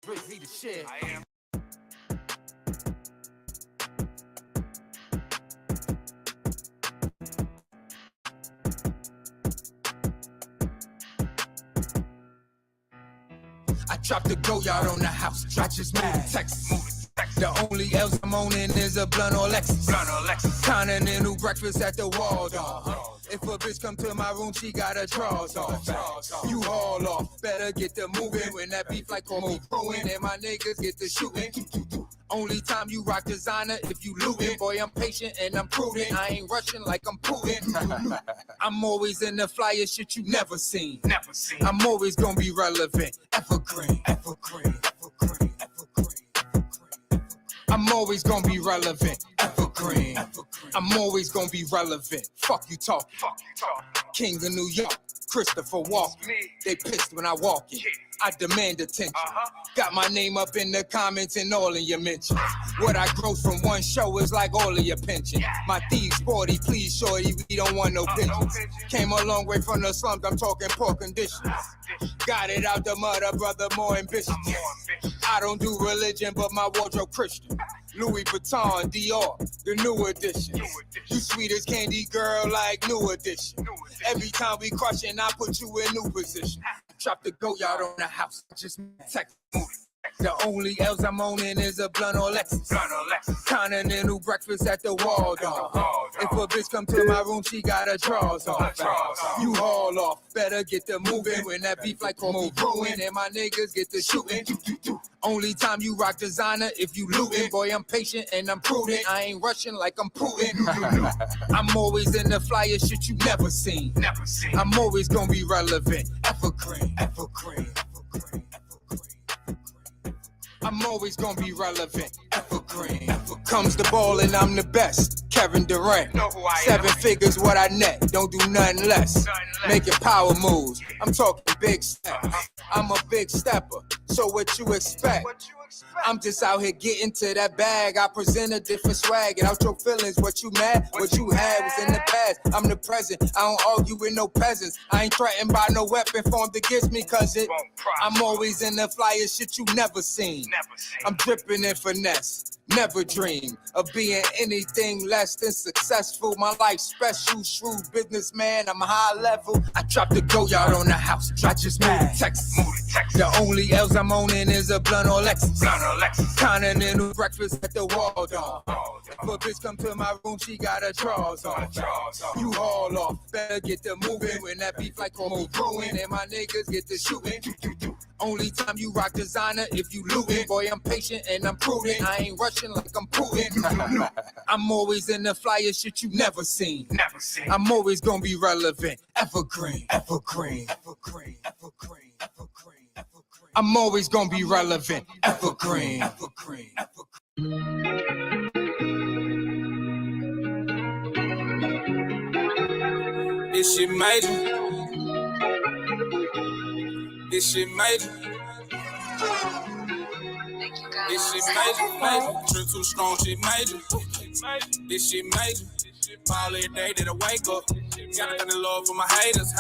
Drizzy the shit. I am. I dropped the go-yard on the house. I just moved to Texas. The only else I'm owning is a blunt or Lexus. Continental breakfast at the Waldorf. If a bitch come to my room, she got her drawers off. You haul off, better get the moving. When that beef like call me ruin, and my niggas get the shooting. Only time you rock designer if you lootin'. Boy, I'm patient and I'm prudent. I ain't rushing like I'm Putin. I'm always in the flyer shit you never seen. I'm always gonna be relevant. Evergreen. I'm always gonna be relevant. Evergreen. I'm always gonna be relevant. Fuck you talking. King of New York, Christopher Walken. They pissed when I walk in. I demand attention. Got my name up in the comments and all in your mentions. What I grow from one show is like all of your pension. My thieves sporty, please shorty, we don't want no pigeons. Came a long way from the slums, I'm talking poor conditions. Got it out the mud, brother, more ambitious. I don't do religion, but my wardrobe Christian. Louis Vuitton, Dior, the new edition. You sweet as candy, girl, like new edition. Every time we crushing, I put you in new position. Drop the go-yard on the house, just text. The only else I'm owning is a blunt or Lexus. Continental breakfast at the Waldorf. If a bitch come to my room, she got her drawers off. You haul off, better get the moving. When that beef like call me ruin, and my niggas get the shooting. Only time you rock designer if you lootin'. Boy, I'm patient and I'm prudent. I ain't rushing like I'm Putin. I'm always in the flyer shit you never seen. I'm always gonna be relevant. Evergreen. I'm always gonna be relevant. Evergreen. Comes the ball and I'm the best. Kevin Durant. 7 figures what I net. Don't do nothing less. Making power moves. I'm talking big steps. I'm a big stepper. So what you expect? I'm just out here getting to that bag. I present a different swag. And out your feelings, what you mad? What you had was in the past. I'm the present. I don't argue with no peasants. I ain't threatened by no weapon formed against me, cause I'm always in the flyer shit you never seen. I'm dripping in finesse. Never dream of being anything less than successful. My life special, shrewd businessman. I'm high level. I dropped the go-yard on the house. I just moved to Texas. The only else I'm owning is a blunt or Lexus. Continental breakfast at the Waldorf. If a bitch come to my room, she got her drawers off. You haul off, better get the moving. When that beef like call me ruin, and my niggas get the shooting. Only time you rock designer if you lootin'. Boy, I'm patient and I'm prudent. I ain't rushing like I'm Putin. I'm always in the flyer shit you never seen. I'm always gonna be relevant. Evergreen. I'm always gonna be relevant. Evergreen. This shit major. This shit major. This shit major. Trip too strong, shit major. This shit major. All every day that I wake up. Gotta thank the Lord for my haters.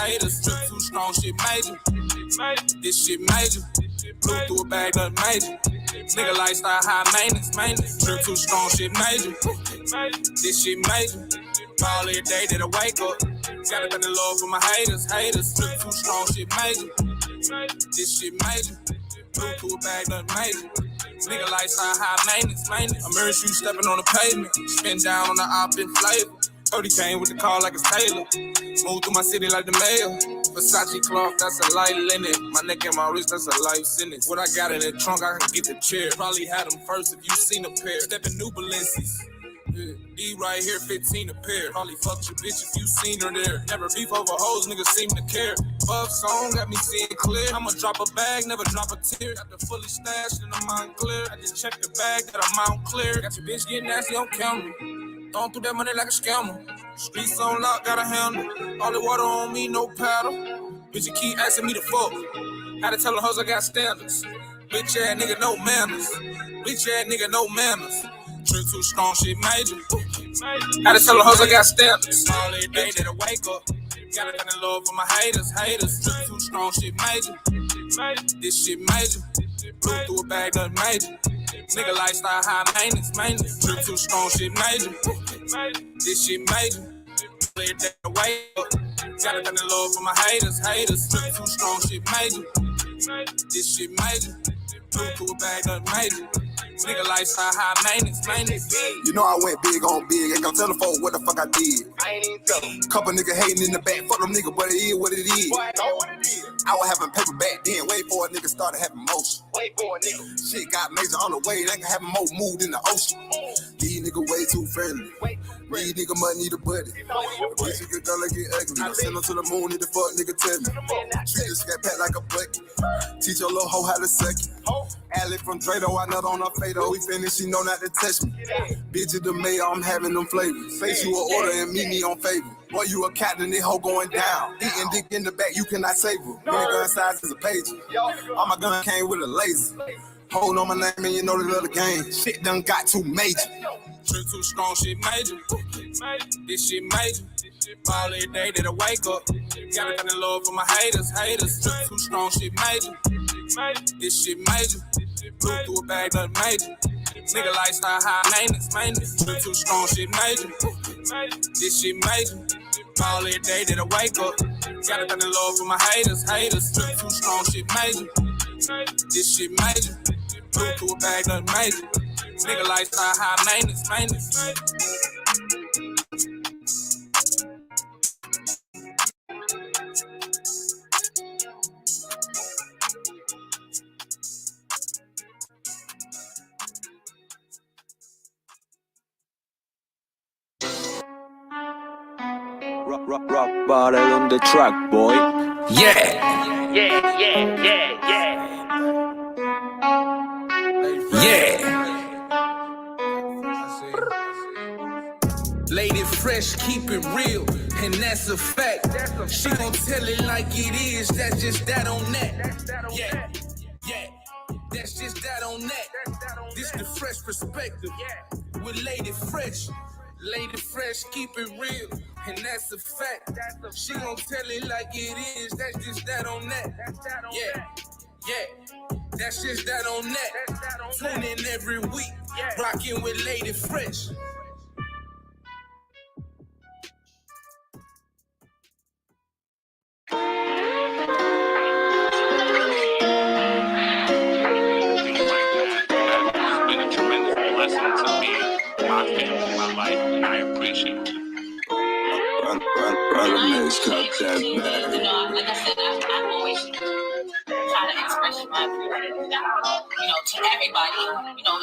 Trip too strong, shit major. This shit major. Blew through a bag, nothing major. Nigga lifestyle high maintenance. Trip too strong, shit major. This shit major. All every day that I wake up. Gotta thank the Lord for my haters. Trip too strong, shit major. This shit major. Blew through a bag, nothing major. Nigga lifestyle high maintenance. I'm hearing you stepping on the pavement. Spin down on the op in flavor. Cody came with the car like it's Taylor. Smooth through my city like the mail. Versace cloth, that's a light linen. My neck and my wrist, that's a life sentence. What I got in the trunk, I can get the chair. Probably had them first if you seen a pair. Stepping new Balenci's. Yeah. D right here, 15 a pair. Probably fucked your bitch if you seen her there. Never beef over hoes, niggas seem to care. Buff song got me seeing clear. I'ma drop a bag, never drop a tear. Got the fully stashed and I'm on clear. I just checked the bag that I'm out clear. Got your bitch getting nasty on camera. Throwing through that money like a scammer. Streets on lock, got a handle. All the water on me, no paddle. Bitch, you keep asking me to fuck. Had to tell the hoes I got standards. Bitch ass nigga, no manners. Bitch ass nigga, no manners. Trip too strong, shit major. Had to tell the hoes I got standards. All every day that I wake up. Gotta thank the Lord for my haters. Trip too strong, shit major. This shit major. Blew through a bag, nothing major. Nigga lifestyle high maintenance. Drip too strong, shit major. This shit major. Play it that way up. Gotta thank the Lord for my haters. Drip too strong, shit major. This shit major. Blew through a bag, nothing major. Nigga lifestyle high maintenance. You know I went big on big. Ain't gonna tell the folks what the fuck I did. I ain't even tell them. Couple niggas hating in the back. Fuck them niggas, but it is what it is. Boy, I know what it is. I was having paper back then. Wait for a nigga started having motion. Wait for it, nigga. Shit got major on the way. They can have more mood in the ocean. These niggas way too friendly. These niggas must need a buddy. Bitch, you get gonna get ugly. Send them to the moon, need the fuck nigga tell me. Treat the scat pack like a bucket. Teach your little hoe how to suck it. Alec from Drado, I nut on her Fado. We finished, she know not to touch me. Bitch of the mayor, I'm having them flavors. Face you an order and meet me on favor. Boy, you a captain, this hoe going down. Eating dick in the back, you cannot save her. Minigun size is a pager. All my gun came with a laser. Hold on my name and you know the little game. Shit done got too major. Drip too strong, shit major. This shit major. All every day that I wake up. Gotta thank the Lord for my haters. Drip too strong, shit major. This shit major. Blew through a bag, nothing major. Nigga lifestyle high maintenance. Drip too strong, shit major. This shit major. All every day that I wake up. Gotta thank the Lord for my haters. Drip too strong, shit major. This shit major. Blew through a bag, nothing major. Nigga lifestyle high maintenance. Rock bottle on the track, boy. Yeah. Lady fresh, keep it real, and that's a fact. She gon' tell it like it is, that's just that on that. Yeah, that's just that on that. This the fresh perspective with Lady Fresh. Lady Fresh, keep it real, and that's a fact. She gon' tell it like it is, that's just that on that. Yeah, that's just that on that. Tune in every week, rockin' with Lady Fresh. You know, like I said, I always try to express my appreciation, to everybody.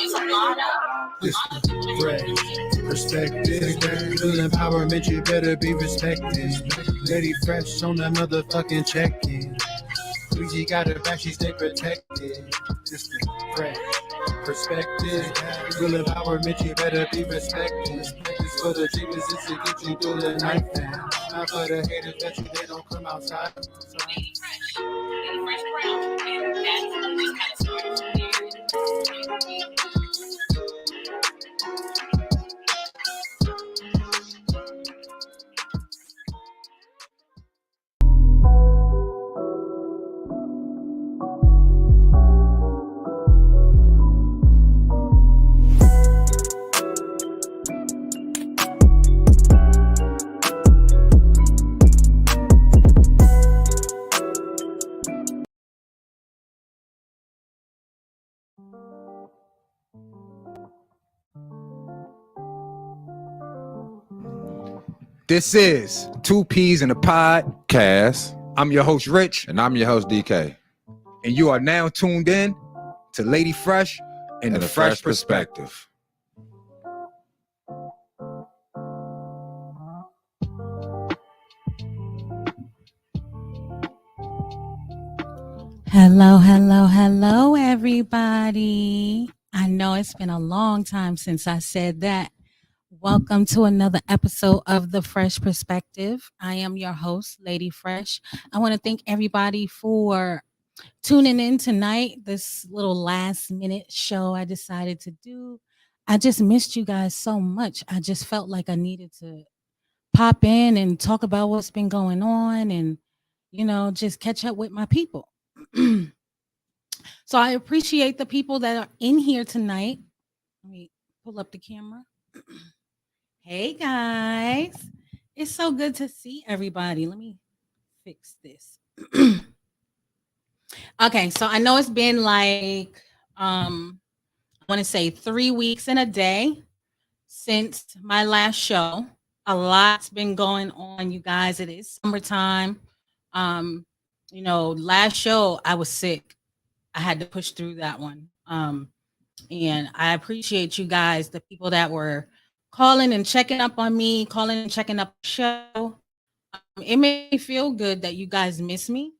It's an honor. This is fresh perspective, real empowerment, you better be respected. Lady Fresh on that motherfucking check-in. Squeezy got her back, she stay protected. This is fresh perspective, real empowerment, you better be respected. This for the dreamers, it's to get you through the night now. Not for the haters that you they don't come outside. Lady Fresh Brown, and that's just kind of story. This is Two Peas in a Pod. Cass. I'm your host, Rich. And I'm your host, DK. And you are now tuned in to Lady Fresh and the Fresh Perspective. Hello, everybody. I know it's been a long time since I said that. Welcome to another episode of The Fresh Perspective. I am your host, Lady Fresh. I want to thank everybody for tuning in tonight, this little last minute show I decided to do. I just missed you guys so much. I just felt like I needed to pop in and talk about what's been going on and, just catch up with my people. So I appreciate the people that are in here tonight. Let me pull up the camera. Hey guys. It's so good to see everybody. Let me fix this. Okay, so I know it's been like I want to say 3 weeks and a day since my last show. A lot's been going on, you guys. It is summertime. Um, last show I was sick. I had to push through that one. And I appreciate you guys, the people that were calling and checking up on me, calling and checking up the show. It made me feel good that you guys miss me.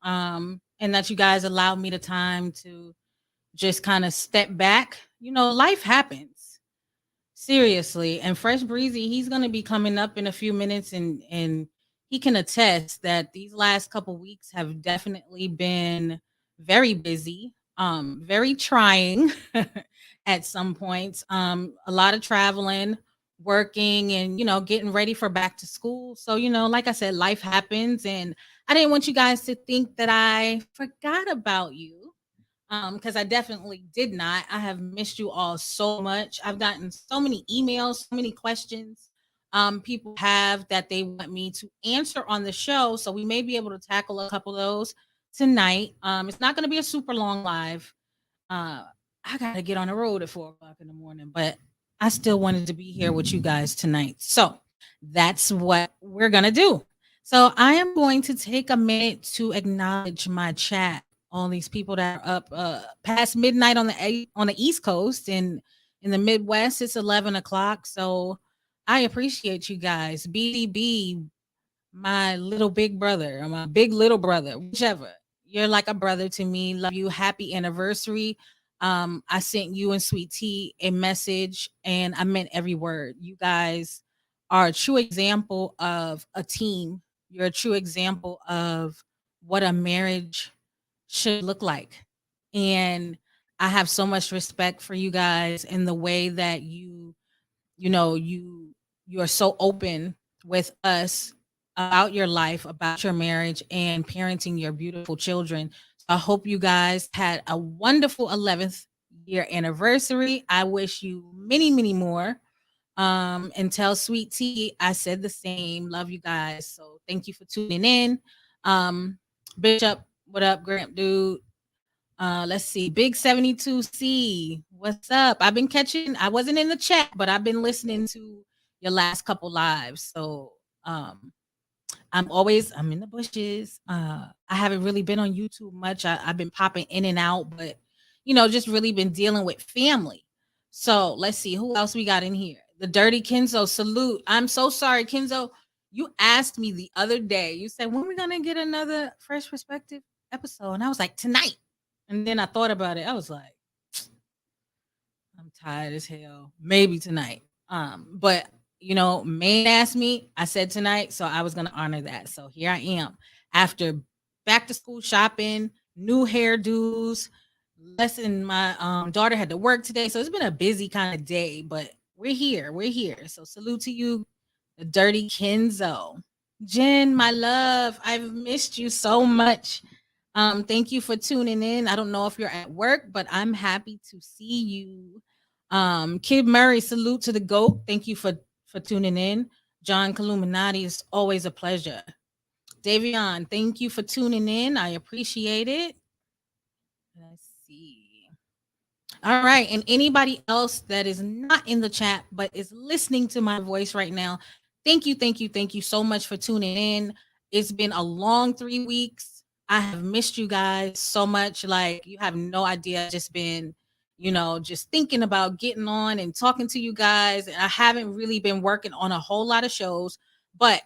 And that you guys allowed me the time to just kind of step back. Life happens. Seriously. And Fresh Breezy, he's gonna be coming up in a few minutes, and he can attest that these last couple weeks have definitely been very busy, very trying at some points. A lot of traveling, working, and getting ready for back to school. So, like I said, life happens, and I didn't want you guys to think that I forgot about you, because I definitely did not. I have missed you all so much. I've gotten so many emails, so many questions people have that they want me to answer on the show. So we may be able to tackle a couple of those tonight. It's not going to be a super long live. I gotta get on the road at 4 o'clock in the morning, but I still wanted to be here with you guys tonight. So that's what we're gonna do. So I am going to take a minute to acknowledge my chat. All these people that are up past midnight on the East Coast, and in the Midwest it's 11 o'clock. So I appreciate you guys. BDB, my little big brother, or my big little brother, whichever. You're like a brother to me. Love you. Happy anniversary. I sent you and Sweet Tea a message, and I meant every word. You guys are a true example of a team. You're a true example of what a marriage should look like. And I have so much respect for you guys and the way that you are so open with us about your life, about your marriage, and parenting your beautiful children. So I hope you guys had a wonderful 11th year anniversary. I wish you many, many more. And tell Sweet Tea I said the same. Love you guys. So thank you for tuning in. Bishop, what up, Gramp dude? Let's see. Big 72C. What's up? I wasn't in the chat, but I've been listening to your last couple lives. So I'm in the bushes. I haven't really been on YouTube much. I've been popping in and out, but just really been dealing with family. So let's see who else we got in here. The Dirty Kenzo, salute. I'm so sorry, Kenzo. You asked me the other day. You said, when we gonna get another Fresh Perspective episode? And I was like, tonight. And then I thought about it. I was like, I'm tired as hell. Maybe tonight. But Maine asked me, I said tonight, so I was gonna honor that. So here I am. After back to school shopping, new hairdos. Listen, my daughter had to work today, so it's been a busy kind of day, but we're here. We're here. So salute to you, the Dirty Kenzo. Jen, my love, I've missed you so much. Thank you for tuning in. I don't know if you're at work, but I'm happy to see you. Kid Murray, salute to the GOAT. Thank you for tuning in. John Caluminati, is always a pleasure. Davion, thank you for tuning in. I appreciate it. Let's see. All right. And anybody else that is not in the chat but is listening to my voice right now, thank you, thank you, thank you so much for tuning in. It's been a long 3 weeks. I have missed you guys so much. Like, you have no idea. I've just been, just thinking about getting on and talking to you guys. And I haven't really been working on a whole lot of shows, but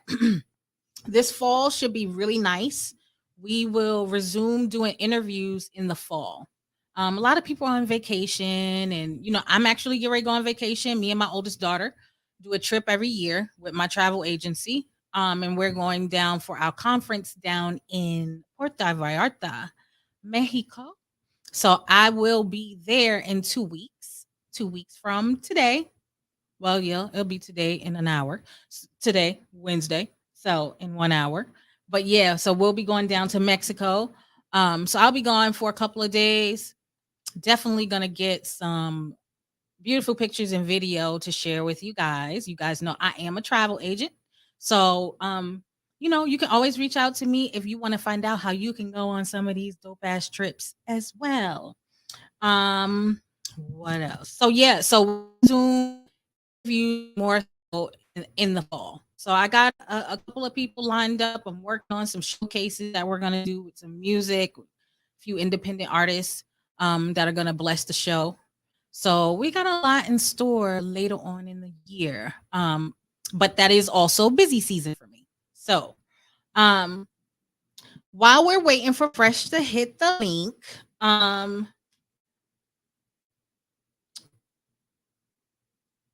this fall should be really nice. We will resume doing interviews in the fall. A lot of people are on vacation, and I'm actually getting ready to go on vacation. Me and my oldest daughter do a trip every year with my travel agency. And we're going down for our conference down in Puerto Vallarta, Mexico. So I will be there in 2 weeks, 2 weeks from today. Well, yeah, it'll be today in an hour. Today, Wednesday. So in 1 hour. But yeah, so we'll be going down to Mexico. So I'll be gone for a couple of days. Definitely gonna get some beautiful pictures and video to share with you guys. You guys know I am a travel agent. So you can always reach out to me if you want to find out how you can go on some of these dope ass trips as well. Um, what else? So yeah, so soon you more so in the fall. So I got a couple of people lined up. I'm working on some showcases that we're gonna do with some music, a few independent artists that are gonna bless the show. So we got a lot in store later on in the year. But that is also busy season for me. So um while we're waiting for Fresh to hit the link,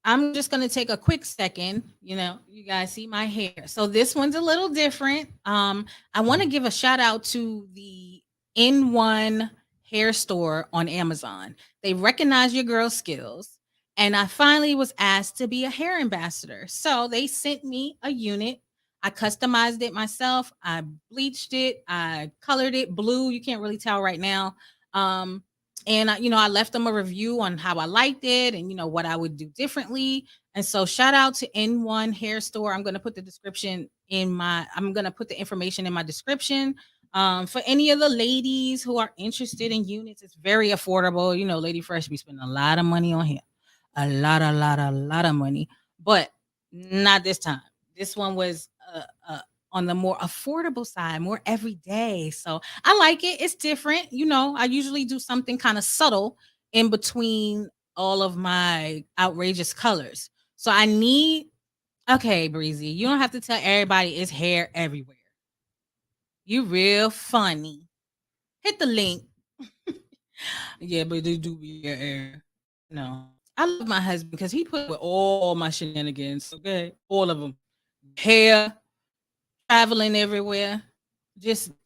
I'm just going to take a quick second. You guys see my hair. So this one's a little different. I want to give a shout out to the N1 hair store on Amazon. They recognize your girl's skills. And I finally was asked to be a hair ambassador. So they sent me a unit. I customized it myself. I bleached it. I colored it blue. You can't really tell right now. And I left them a review on how I liked it and what I would do differently. And so shout out to N1 Hair Store. I'm going to put the information in my description. For any of the ladies who are interested in units, it's very affordable. Lady Fresh be spending a lot of money on hair. A lot of money. But not this time. This one was on the more affordable side, more everyday. So I like it. It's different. I usually do something kind of subtle in between all of my outrageous colors. So okay, Breezy, you don't have to tell everybody it's hair everywhere. You real funny. Hit the link. Yeah, but they do be hair. No. I love my husband because he put with all my shenanigans. Okay. All of them. Hair, traveling everywhere.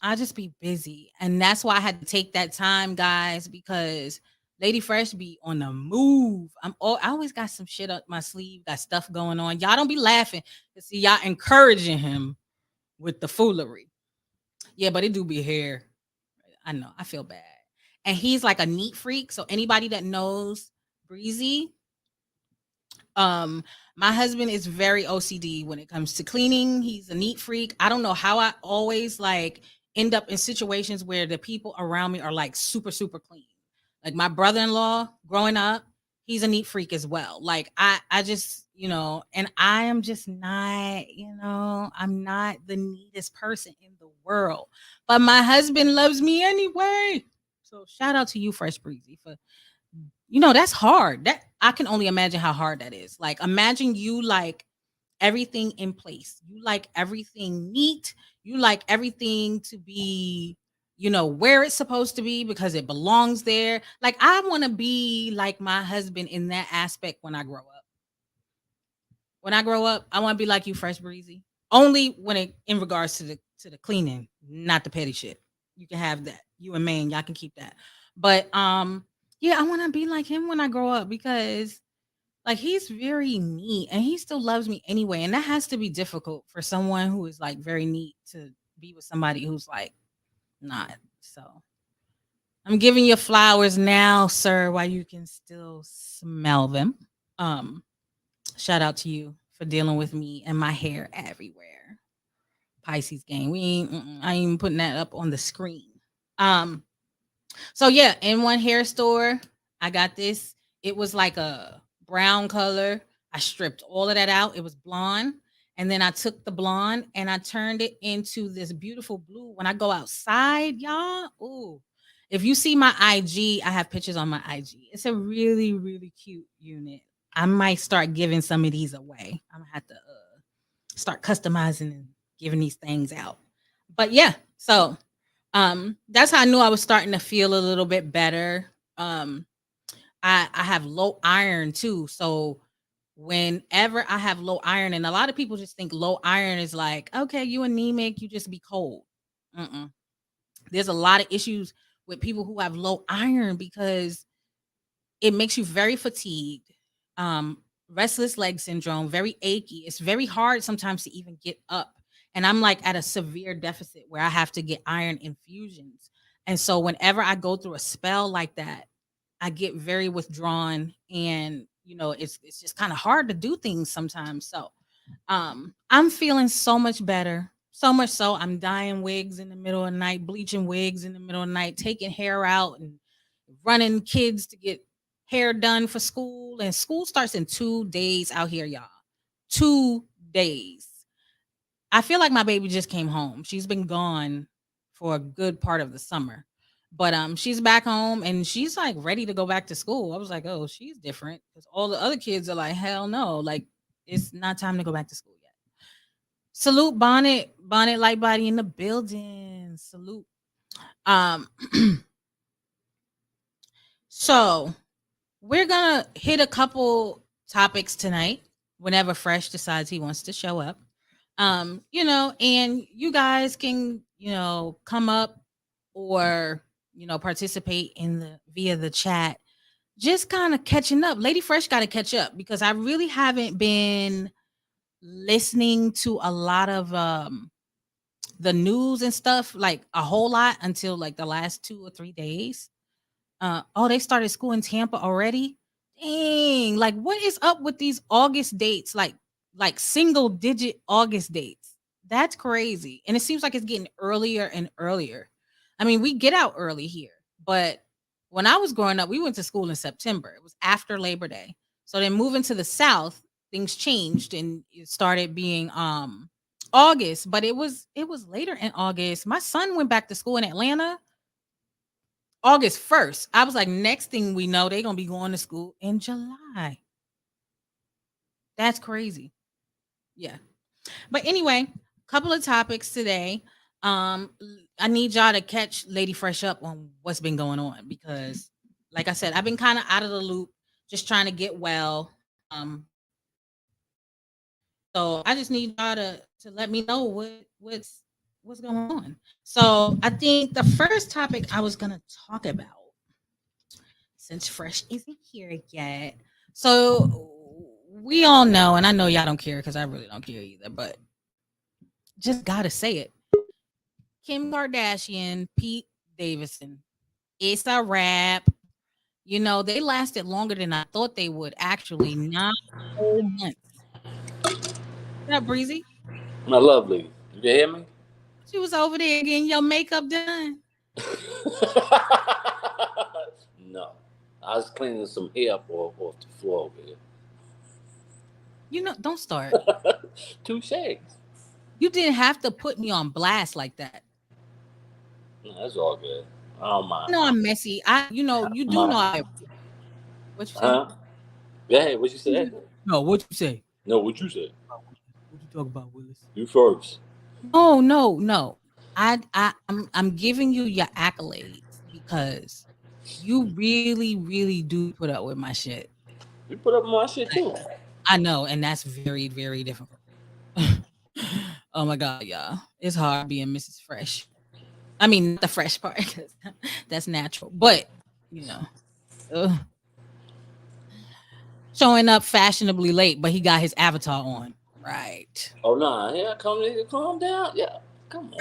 I just be busy. And that's why I had to take that time, guys, because Lady Fresh be on the move. I always got some shit up my sleeve, got stuff going on. Y'all don't be laughing to see y'all encouraging him with the foolery. Yeah, but it do be hair. I know. I feel bad. And he's like a neat freak. So anybody that knows Breezy, my husband is very OCD when it comes to cleaning. He's a neat freak. I don't know how I always end up in situations where the people around me are like super, super clean. Like my brother-in-law growing up, he's a neat freak as well. Like I just, and I am just not, I'm not the neatest person in the world. But my husband loves me anyway. So shout out to you, Fresh Breezy, for that's hard. That I can only imagine how hard that is. Like imagine you like everything in place. You like everything neat. You like everything to be, where it's supposed to be because it belongs there. Like I want to be like my husband in that aspect when I grow up. When I grow up, I want to be like you, Fresh Breezy. Only when in regards to the cleaning, not the petty shit. You can have that. You and man, y'all can keep that. But yeah, I want to be like him when I grow up because like he's very neat and he still loves me anyway. And that has to be difficult for someone who is like very neat to be with somebody who's like not. So I'm giving you flowers now, sir, while you can still smell them. Shout out to you for dealing with me and my hair everywhere. Pisces gang. I ain't even putting that up on the screen. So yeah, in one hair store, I got this. It was like a brown color. I stripped all of that out. It was blonde. And then I took the blonde and I turned it into this beautiful blue. When I go outside, y'all, ooh. If you see my IG, I have pictures on my IG. It's a really, really cute unit. I might start giving some of these away. I'm gonna have to start customizing and giving these things out. But yeah, so that's how I knew I was starting to feel a little bit better. I have low iron too. So whenever I have low iron, and a lot of people just think low iron is like, okay, you anemic, you just be cold. There's a lot of issues with people who have low iron because it makes you very fatigued, restless leg syndrome, very achy. It's very hard sometimes to even get up. And I'm like at a severe deficit where I have to get iron infusions. And so whenever I go through a spell like that, I get very withdrawn, and it's just kind of hard to do things sometimes. So I'm feeling so much better. So much so I'm dyeing wigs in the middle of the night, bleaching wigs in the middle of the night, taking hair out and running kids to get hair done for school. And school starts in 2 days out here, y'all. 2 days. I feel like my baby just came home. She's been gone for a good part of the summer. But she's back home and she's like ready to go back to school. I was like, "Oh, she's different." Because all the other kids are like, "Hell no, like it's not time to go back to school yet." Salute Bonnet Light Body in the building. Salute. Um so we're gonna hit a couple topics tonight whenever Fresh decides he wants to show up. And you guys can, come up or, participate in the via the chat. Just kind of catching up. Lady Fresh got to catch up because I really haven't been listening to a lot of the news and stuff, like a whole lot until like the last 2 or 3 days. They started school in Tampa already. Dang, like what is up with these August dates? Like single digit August dates. That's crazy. And it seems like it's getting earlier and earlier. I mean, we get out early here, but when I was growing up, we went to school in September. It was after Labor Day. So then moving to the South, things changed and it started being August, but it was later in August. My son went back to school in Atlanta August 1st. I was like, next thing we know, they're gonna be going to school in July. That's crazy. Yeah. But anyway, couple of topics today. I need y'all to catch Lady Fresh up on what's been going on because, like I said, I've been kind of out of the loop, just trying to get well. So I just need y'all to let me know what's going on. So I think the first topic I was gonna talk about, since Fresh isn't here yet. So we all know, and I know y'all don't care because I really don't care either, but just gotta say it. Kim Kardashian, Pete Davidson. It's a wrap. They lasted longer than I thought they would, actually. 9 whole months. What's up, Breezy? My lovely. You can hear me? She was over there getting your makeup done. No. I was cleaning some hair up off the floor over here. Don't start. Touche. You didn't have to put me on blast like that. No, that's all good. I don't mind. No, I'm messy. You do know I. What you say? Huh? Yeah, what you say? No, what you say? No, what you say? What you talk about, Willis? You first. Oh no. I'm giving you your accolades because you really, really do put up with my shit. You put up with my shit too. I know, and that's very, very difficult. Oh my God, y'all. It's hard being Mrs. Fresh. I mean, the fresh part, because that's natural. But, showing up fashionably late, but he got his avatar on. Right. Oh, nah. Yeah, calm down. Yeah. Come on.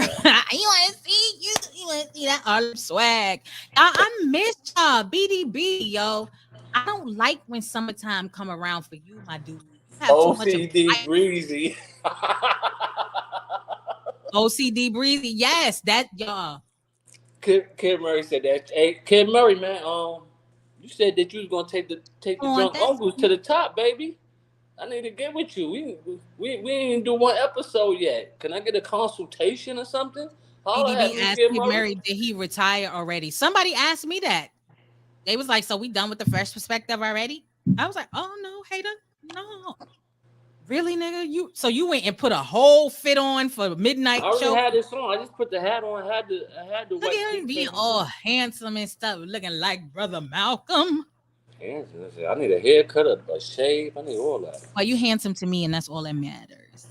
You want to see that Harlem swag. I miss y'all. BDB, yo. I don't like when summertime come around for you, my dude. OCD Breezy. OCD Breezy. Yes, that y'all. Kid Murray said that. Hey, Kid Murray, man. You said that you was gonna take the drunk uncles to the top, baby. I need to get with you. We didn't do one episode yet. Can I get a consultation or something? BDB asked Kid Murray, did he retire already? Somebody asked me that. They was like, so we done with the Fresh Perspective already? I was like, oh no, hater, no. Really, nigga? You went and put a whole fit on for midnight show? I already had this on. I just put the hat on. I had the look at him being all handsome and stuff, looking like Brother Malcolm. Handsome. I need a haircut, a shave. I need all that. Well, you handsome to me, and that's all that matters.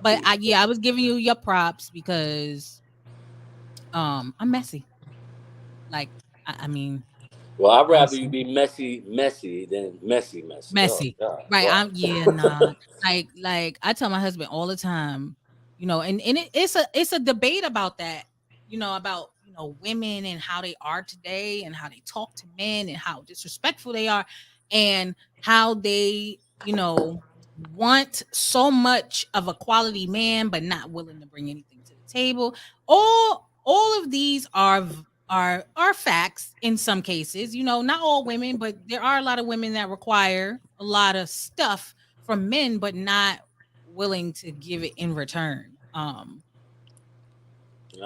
But I was giving you your props because I'm messy. Like, I mean. Well, I'd rather you be messy than messy. Messy, oh, right? Nah. like I tell my husband all the time, and it's a debate about that, about women and how they are today and how they talk to men and how disrespectful they are and how they, want so much of a quality man but not willing to bring anything to the table. All of these are facts in some cases. Not all women, but there are a lot of women that require a lot of stuff from men but not willing to give it in return. I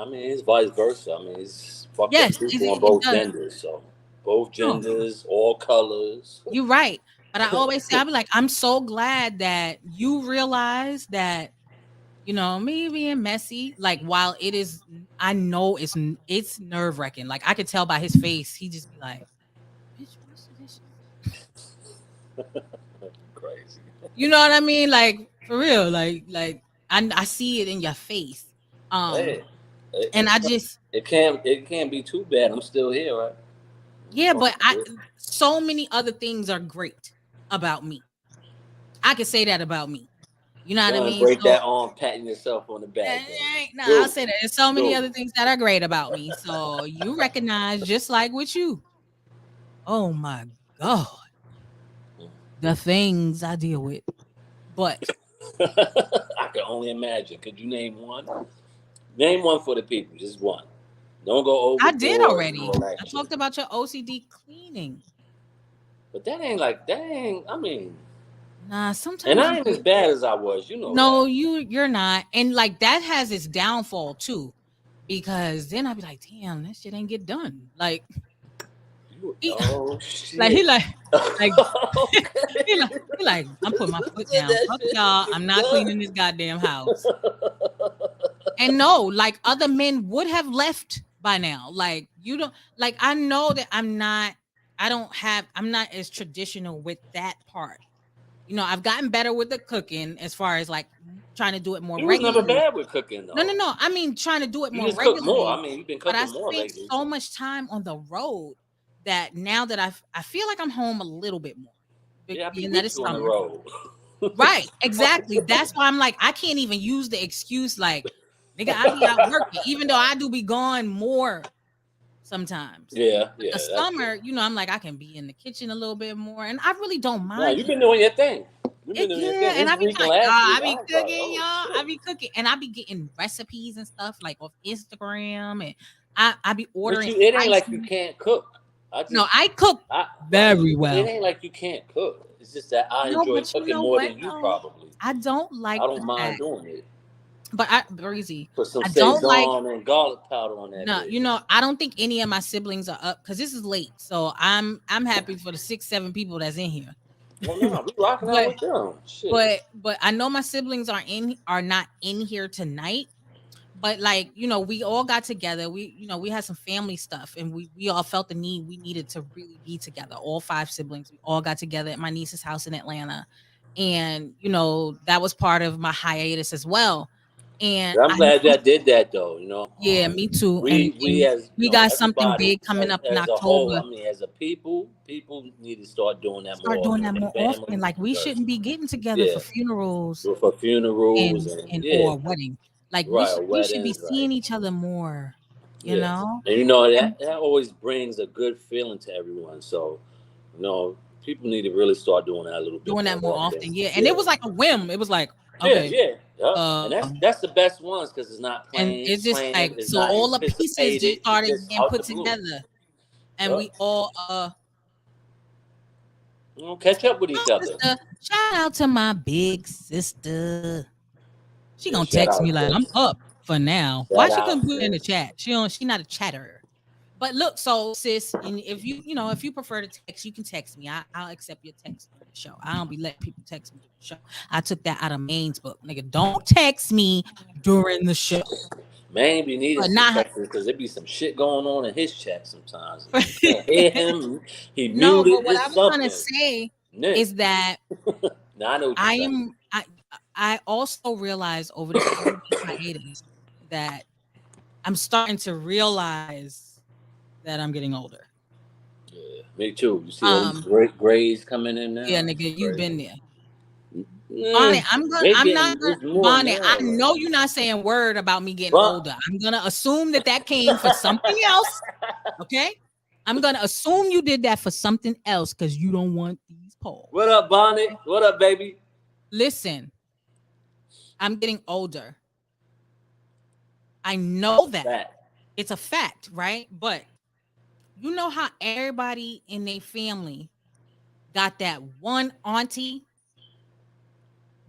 mean, it's vice versa. I mean, it's fucked up Yes, people on it both does. genders. So both No, genders, all colors. you're right. But I always say, I'll be like, I'm so glad that you realize that, me being messy, like while it is, I know it's nerve wracking. Like I could tell by his face, he just be like, bitch, wash the dishes. Crazy. You know what I mean? Like for real, like I see it in your face. Hey, And I just, it can't be too bad. I'm still here, right? yeah, but so many other things are great about me. I could say that about me. You know what I Don't mean? break So that arm, patting yourself on the back. no, I'll say that. There's so many other things that are great about me. So you recognize, just like with you. Oh my God. The things I deal with. But I can only imagine. Could you name one? Name one for the people, just one. Don't go overboard. I did already. And all that I shit. talked about your OCD cleaning. But that ain't, I mean. Nah, sometimes. And I ain't as bad as I was, No, that. you're not. And like that has its downfall too. Because then I'd be like, damn, that shit ain't get done. Like shit. Like he like he like I'm putting my foot down. Fuck y'all. I'm not cleaning this goddamn house. And no, like other men would have left by now. Like you don't, like I know that I'm not as traditional with that part. I've gotten better with the cooking as far as like trying to do it more You was regularly. never bad with cooking though. No. I mean trying to do it you more just regularly. Cook more. I mean, you've been cooking but I more spent lately. So much time on the road that now that I feel like I'm home a little bit more. Yeah, being that it's on summer. the road. Right, exactly. That's why I'm like, I can't even use the excuse like, nigga, I be out working, even though I do be gone more sometimes. Yeah. The summer, I'm like, I can be in the kitchen a little bit more, and I really don't mind. No, you've been doing your thing. And I be like, I be cooking, y'all. I be cooking, and I be getting recipes and stuff like off Instagram, and I be ordering. But it ain't like you can't cook. I cook very well. It ain't like you can't cook. It's just that I enjoy cooking more than you probably. I don't like. I don't mind doing it. But Breezy, put some Szechuan and garlic powder on that. No, I don't think any of my siblings are up because this is late. So I'm happy for the 6-7 people that's in here. Well, no, we rocking out with them. Shit. But I know my siblings are not in here tonight. But like, we all got together. We had some family stuff, and we all felt the need. We needed to really be together. All 5 siblings. We all got together at my niece's house in Atlanta, and that was part of my hiatus as well. And I'm glad y'all did that though. Yeah, me too. We got something big coming up in October. Whole, I mean, as a people need to start doing that more. Often. Like we shouldn't be getting together for funerals. And or wedding. Like we should be seeing each other more. You know? And that always brings a good feeling to everyone. So, people need to really start doing that a little bit. Doing that more often. Yeah. And it was like a whim. It was like, okay. And that's the best ones because it's not plain. And it's just like all the pieces just started getting put together, and we all catch up with each other. Shout out to my big sister. She gonna text me like I'm up for now. Why she couldn't put it in the chat? She not a chatterer. But look, so sis, and if you prefer to text, you can text me. I'll accept your text on the show. I don't be letting people text me during the show. I took that out of Maine's book. Nigga, don't text me during the show. Maine be needing some texting because there be some shit going on in his chat sometimes. You hear him, he muted. No, but what I'm trying to say is that I also realized over the hiatus that I'm starting to realize that I'm getting older. Yeah, me too. You see all these great grays coming in now. Yeah, nigga, you've been there. Bonnet, I'm not gonna, Bonnet, now. I know you're not saying word about me getting older. I'm gonna assume that came for something else. Okay, I'm gonna assume you did that for something else because you don't want these polls. What up, Bonnet? What up, baby? Listen, I'm getting older. I know that. It's a fact, right? But you know how everybody in their family got that one auntie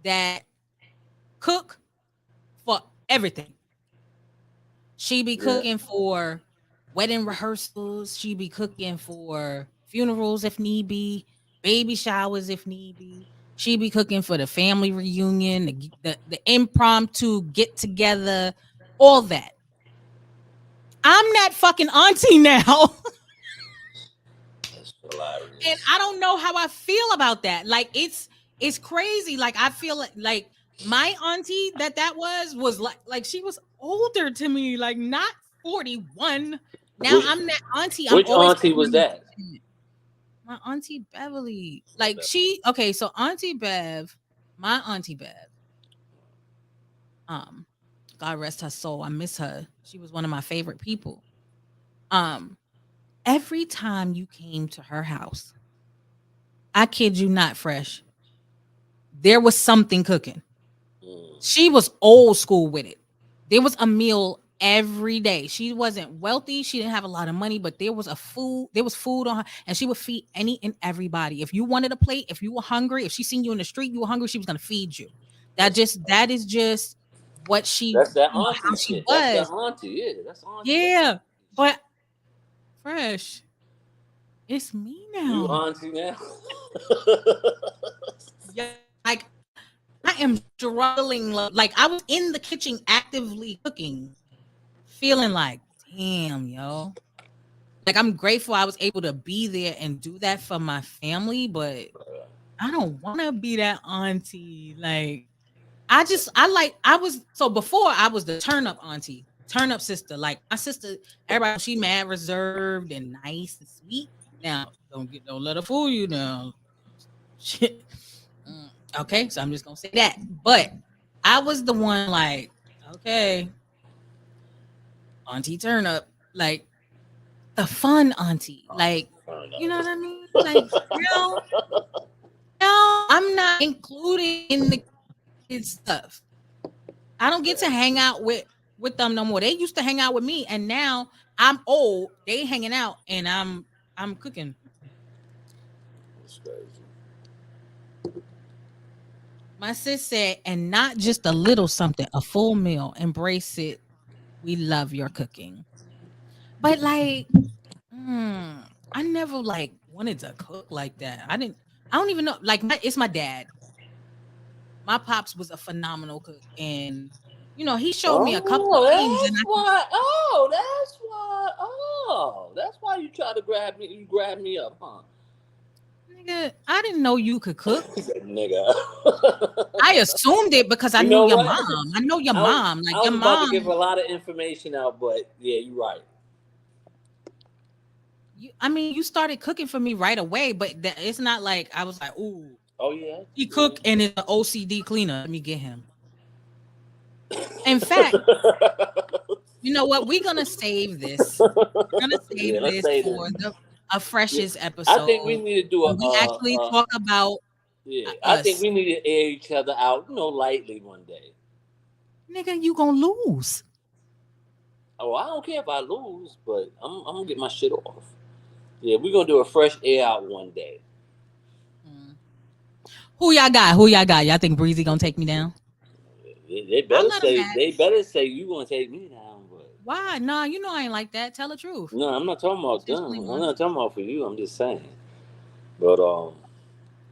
that cook for everything. She be cooking for wedding rehearsals. She be cooking for funerals if need be, baby showers if need be. She be cooking for the family reunion, the impromptu get together, all that. I'm that fucking auntie now. That's hilarious. And I don't know how I feel about that. Like it's crazy. Like I feel like my auntie that was like she was older to me, like not 41. Now I'm that auntie. Which auntie was that? My auntie Beverly. Like so Auntie Bev, my auntie Bev. God rest her soul. I miss her. She was one of my favorite people. Every time you came to her house, I kid you not, Fresh, there was something cooking. She was old school with it. There was a meal every day. She wasn't wealthy. She didn't have a lot of money, but there was food on her, and she would feed any and everybody. If you wanted a plate, if you were hungry, if she seen you in the street, you were hungry, she was gonna feed you. That is just what she, that's that auntie how she shit. was. That's that auntie, yeah. That's auntie. Yeah, but Fresh, it's me now. You auntie now. Yeah, like I am struggling. Like I was in the kitchen actively cooking, feeling like, damn, yo. Like I'm grateful I was able to be there and do that for my family, but I don't want to be that auntie. Like before I was the turn up auntie, turn up sister. Like my sister, everybody, she mad reserved and nice and sweet. Now don't let her fool you now. Shit. Okay, so I'm just gonna say that. But I was the one like, okay, auntie turn up, like the fun auntie, like you know what I mean? Like no, I'm not included in the kids stuff. I don't get to hang out with them no more. They used to hang out with me, and now I'm old. They hanging out, and I'm cooking. That's crazy. My sis said, and not just a little something, a full meal. Embrace it. We love your cooking. But like, I never like wanted to cook like that. I don't even know. Like, it's my dad. My pops was a phenomenal cook, and he showed me a couple of things. And That's why you try to grab me. You grab me up, huh? Nigga, I didn't know you could cook. Nigga. I assumed it because I knew your mom. I know your mom. Like I your was mom. about to give a lot of information out, but yeah, you're right. You started cooking for me right away, but it's not like I was like, ooh. Oh yeah. He cook and it's an OCD cleaner. Let me get him. In fact, you know what? We're gonna save this. We're gonna save this for a freshest episode. I think we need to do we actually talk about. Yeah, I think we need to air each other out, lightly one day. Nigga, you gonna lose. Oh, I don't care if I lose, but I'm gonna get my shit off. Yeah, we're gonna do a fresh air out one day. Who y'all got? Y'all think Breezy gonna take me down? They better say you gonna take me down, but why? Nah, I ain't like that. Tell the truth. No, I'm not talking about them. I'm not talking about for you. I'm just saying. But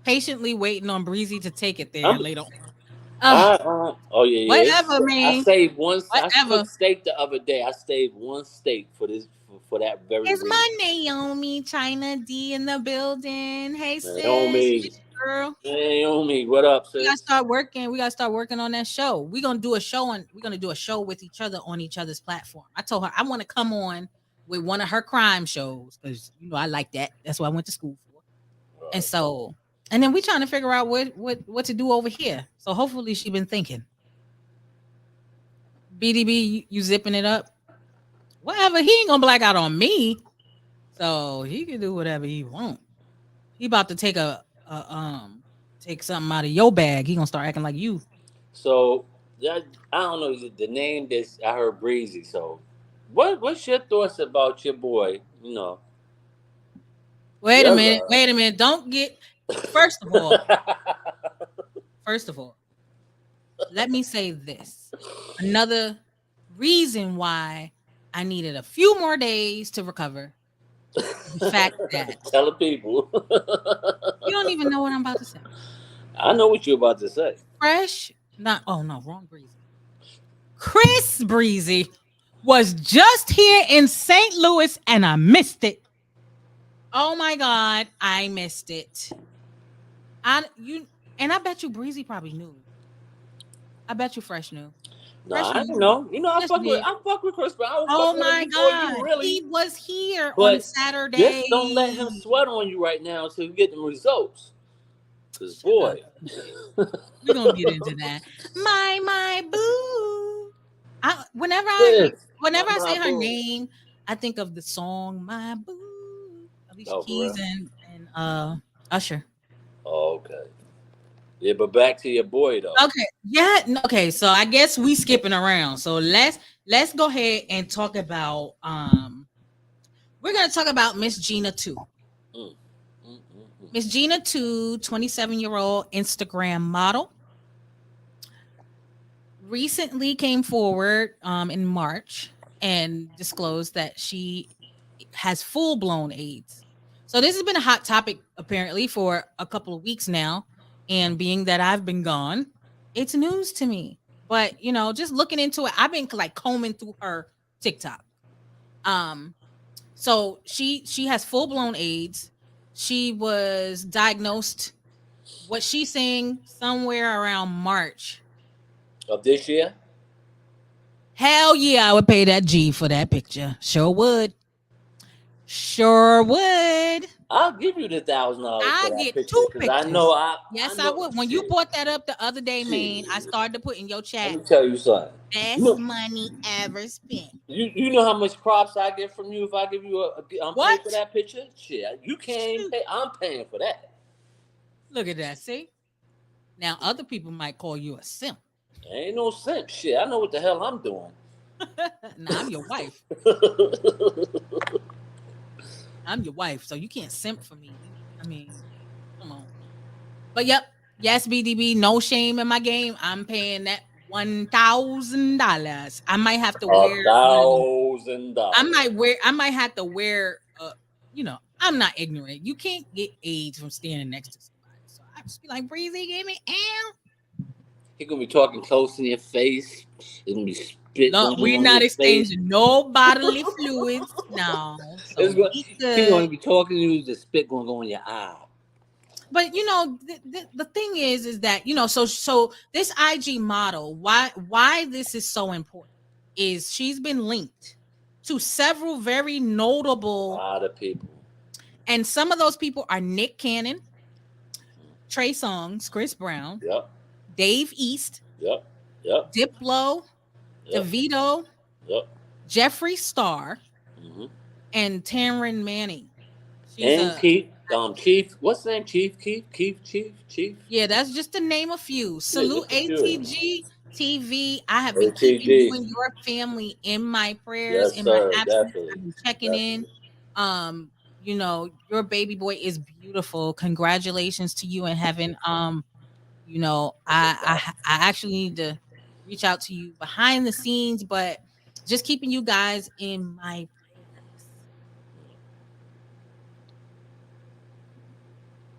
patiently waiting on Breezy to take it there later on. Oh yeah. Whatever, man. I saved one. I cooked steak the other day. I saved one steak for this for that very reason. My Naomi China D in the building. Hey sis, Naomi. Girl. Naomi, what up, sis? We gotta start working on that show. We're gonna do a show with each other on each other's platform. I told her I want to come on with one of her crime shows because I like that. That's what I went to school for. And so And then we trying to figure out what to do over here. So hopefully she been thinking. BDB, you zipping it up? Whatever. He ain't gonna black out on me, so he can do whatever he want. He about to take take something out of your bag. He gonna start acting like you. So I don't know the name that I heard Breezy. So what's your thoughts about your boy? You know. Wait a minute. Don't get. First of all, let me say this. Another reason why I needed a few more days to recover. The fact that tell the people you don't even know what I'm about to say. I know what you're about to say. Fresh, not wrong Breezy. Chris Breezy was just here in St. Louis and I missed it. Oh my God, I missed it. I bet you Breezy probably knew. I bet you Fresh knew. No, Fresh I knew. don't know. You know, Yes, I fuck with Chris, but I was oh fucking with my him before God, you, really. he was here But on Saturday. just don't let him sweat on you right now until you get the results. Cause boy, we're gonna get into that. My boo. Whenever I say her name, I think of the song "My Boo." Alicia Keys and Usher. Oh, okay. Yeah, but back to your boy though. Okay. Yeah. Okay. So I guess we skipping around. So let's go ahead and talk about we're gonna talk about Miss Gena Tew. Miss Gena Tew, 27-year-old Instagram model, recently came forward in March and disclosed that she has full-blown AIDS. So this has been a hot topic apparently for a couple of weeks now, and being that I've been gone, it's news to me. But just looking into it, I've been like combing through her TikTok. So she has full-blown AIDS. She was diagnosed, what she's saying, somewhere around March of this year. Hell yeah, I would pay that G for that picture. Sure would. I'll give you the $1,000. I get picture, 2 pictures. I know. I would. When you brought that up the other day, man, I started to put in your chat. Let me tell you something. Best money ever spent. You know how much props I get from you if I give you I'm paying for that picture? Shit, you can't pay. I'm paying for that. Look at that. See? Now other people might call you a simp. Ain't no simp. Shit, I know what the hell I'm doing. Nah, I'm your wife. I'm your wife, so you can't simp for me. I mean, come on. But yes, BDB, no shame in my game. I'm paying that $1,000. I might have to wear $1,000. I might have to wear. I'm not ignorant. You can't get AIDS from standing next to somebody. So I just be like, Breezy, give me out. He's gonna be talking close in your face. It's gonna be spit. No, we're not exchanging no bodily fluids. No. So he's gonna be talking to you. The spit gonna go in your eye. But the thing is that so this IG model, why this is so important is she's been linked to several very notable, a lot of people, and some of those people are Nick Cannon, Trey Songz, Chris Brown, Dave East, Diplo, DeVito, Jeffree Star, and Taryn Manning. Chief, what's the name? Chief. Yeah, that's just to name a few. Salute ATG TV. I have been keeping you and your family in my prayers, in my absence. I've been checking in. Your baby boy is beautiful. Congratulations to you in heaven. I actually need to reach out to you behind the scenes, but just keeping you guys in my prayers.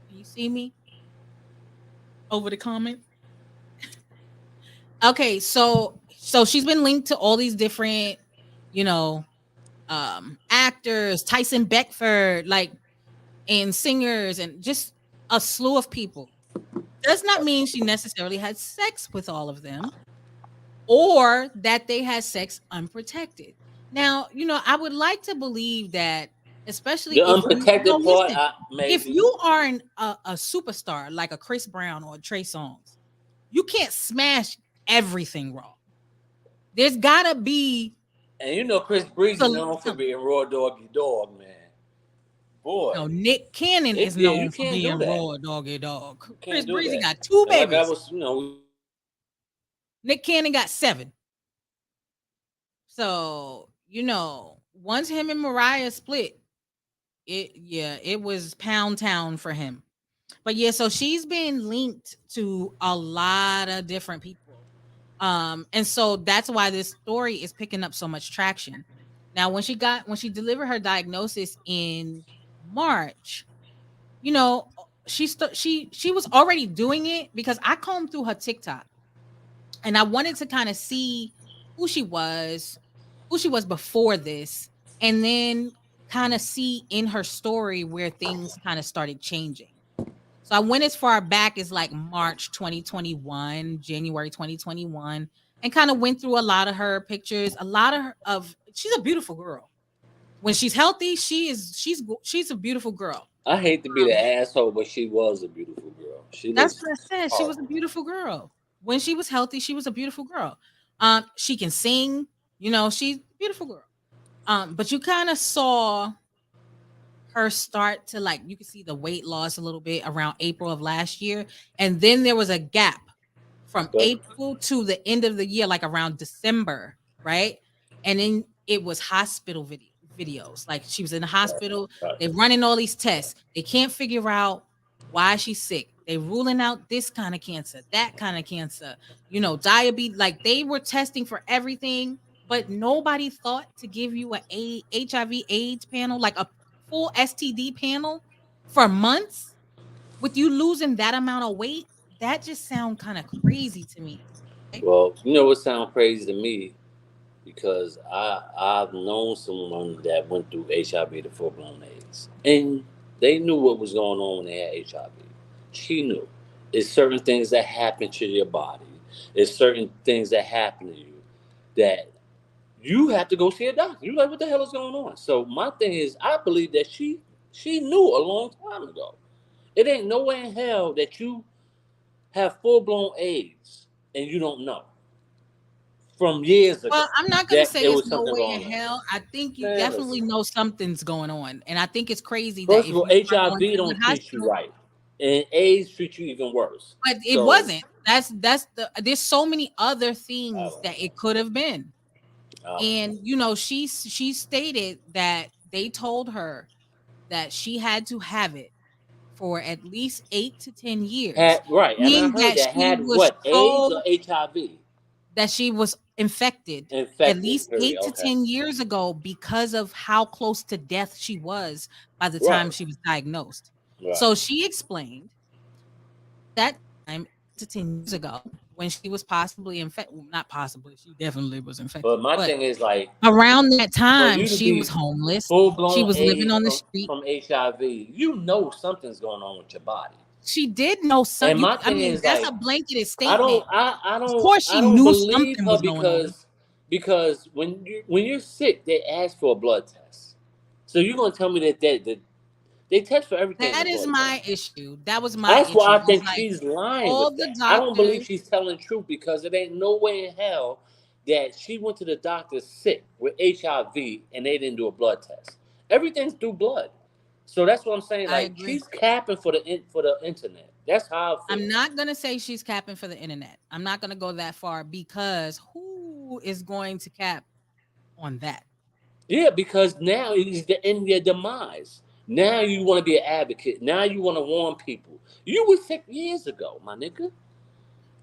Can you see me over the comment? Okay, so she's been linked to all these different, actors, Tyson Beckford, and singers, and just a slew of people. Does not mean she necessarily had sex with all of them, or that they had sex unprotected. Now, I would like to believe that especially The if you no unprotected part, listen. If maybe. you aren't a superstar like a Chris Brown or Trey Songz, you can't smash everything raw. There's gotta be And you know Chris Breezy known for some. being raw doggy dog, man. Boy. No, Nick Cannon is Yeah, you known for can't do being that. raw doggy dog. Chris Can't do Breezy that. got 2 And like I babies. was, you know, Nick Cannon got 7. So, once him and Mariah split, it was pound town for him. But yeah, so she's been linked to a lot of different people. And so that's why this story is picking up so much traction. Now, when she delivered her diagnosis in March, she was already doing it because I combed through her TikTok and I wanted to kind of see who she was before this, and then kind of see in her story where things kind of started changing. So I went as far back as like March 2021, January 2021, and kind of went through a lot of her pictures. She's a beautiful girl. When she's healthy, she's a beautiful girl. I hate to be the asshole, but she was a beautiful girl. That's what I said. She was a beautiful girl. When she was healthy, she was a beautiful girl. She can sing, she's a beautiful girl. But you kind of saw her start to, like, you can see the weight loss a little bit around April of last year. And then there was a gap from April to the end of the year, like around December, right? And then it was hospital videos. Like she was in the hospital. They're running all these tests. They can't figure out why she's sick. They ruling out this kind of cancer, that kind of cancer, diabetes. Like they were testing for everything, but nobody thought to give you a HIV/AIDS panel, like a full STD panel for months with you losing that amount of weight. That just sounds kind of crazy to me. Well, you know what sounds crazy to me? Because I've known someone that went through HIV to full blown AIDS, and they knew what was going on when they had HIV. She knew. It's certain things that happen to your body. It's certain things that happen to you that you have to go see a doctor. You're like, what the hell is going on? So my thing is, I believe that she knew a long time ago. It ain't no way in hell that you have full blown AIDS and you don't know. From years ago. Well, I'm not going to say it's no way in on. hell. I think you definitely know something's going on. And I think it's crazy First that of all, HIV don't treat you right. And AIDS treats you even worse. But it wasn't. There's so many other things that it could have been. And she stated that they told her that she had to have it for at least 8 to 10 years. Right. And I heard that had what? AIDS or HIV? That she was infected at least 8 to 10 years ago because of how close to death she was by the time she was diagnosed. Right. So she explained that time 8 to 10 years ago when she was possibly infected. Well, not possibly, she definitely was infected. But my thing is, like, around that time she was homeless. She was living on the street from HIV. You know something's going on with your body. She did know something. And my thing is, that's like, a blanketed statement. I don't. Of course, she knew something was going on. Because when you're sick, they ask for a blood test. So you're gonna tell me that they test for everything. That is my issue. That was my. That's issue. why I think she's lying. All with the that. doctors, I don't believe she's telling the truth because it ain't no way in hell that she went to the doctor sick with HIV and they didn't do a blood test. Everything's through blood. So that's what I'm saying. Like, she's capping for the internet. That's how I feel. I'm not gonna say she's capping for the internet. I'm not gonna go that far because who is going to cap on that? Yeah, because now it's the end of your demise. Now you want to be an advocate. Now you want to warn people. You were sick years ago, my nigga.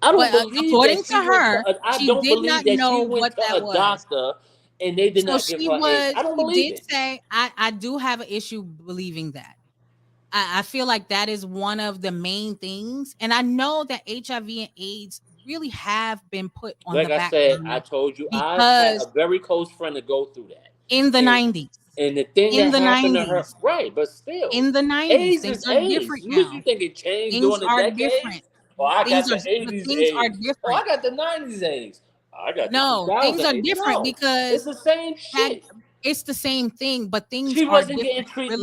I don't believe according to her, I don't believe that she went to a doctor and they did not give her AIDS. I don't believe it. Say I do have an issue believing that. I feel like that is one of the main things. And I know that HIV and AIDS really have been put on the back. Like I said, I told you, I had a very close friend to go through that. In the 90s. And the thing that happened to her, right, but still. In the 90s. AIDS things is are AIDS. different now. You think it changed things during the decades? Different. Oh, I got the 80s AIDS. Things are different. Oh, I got the 90s AIDS. I got no, the things are AIDS. different because it's the same shit. It's the same thing, but things She are wasn't getting different. treatment.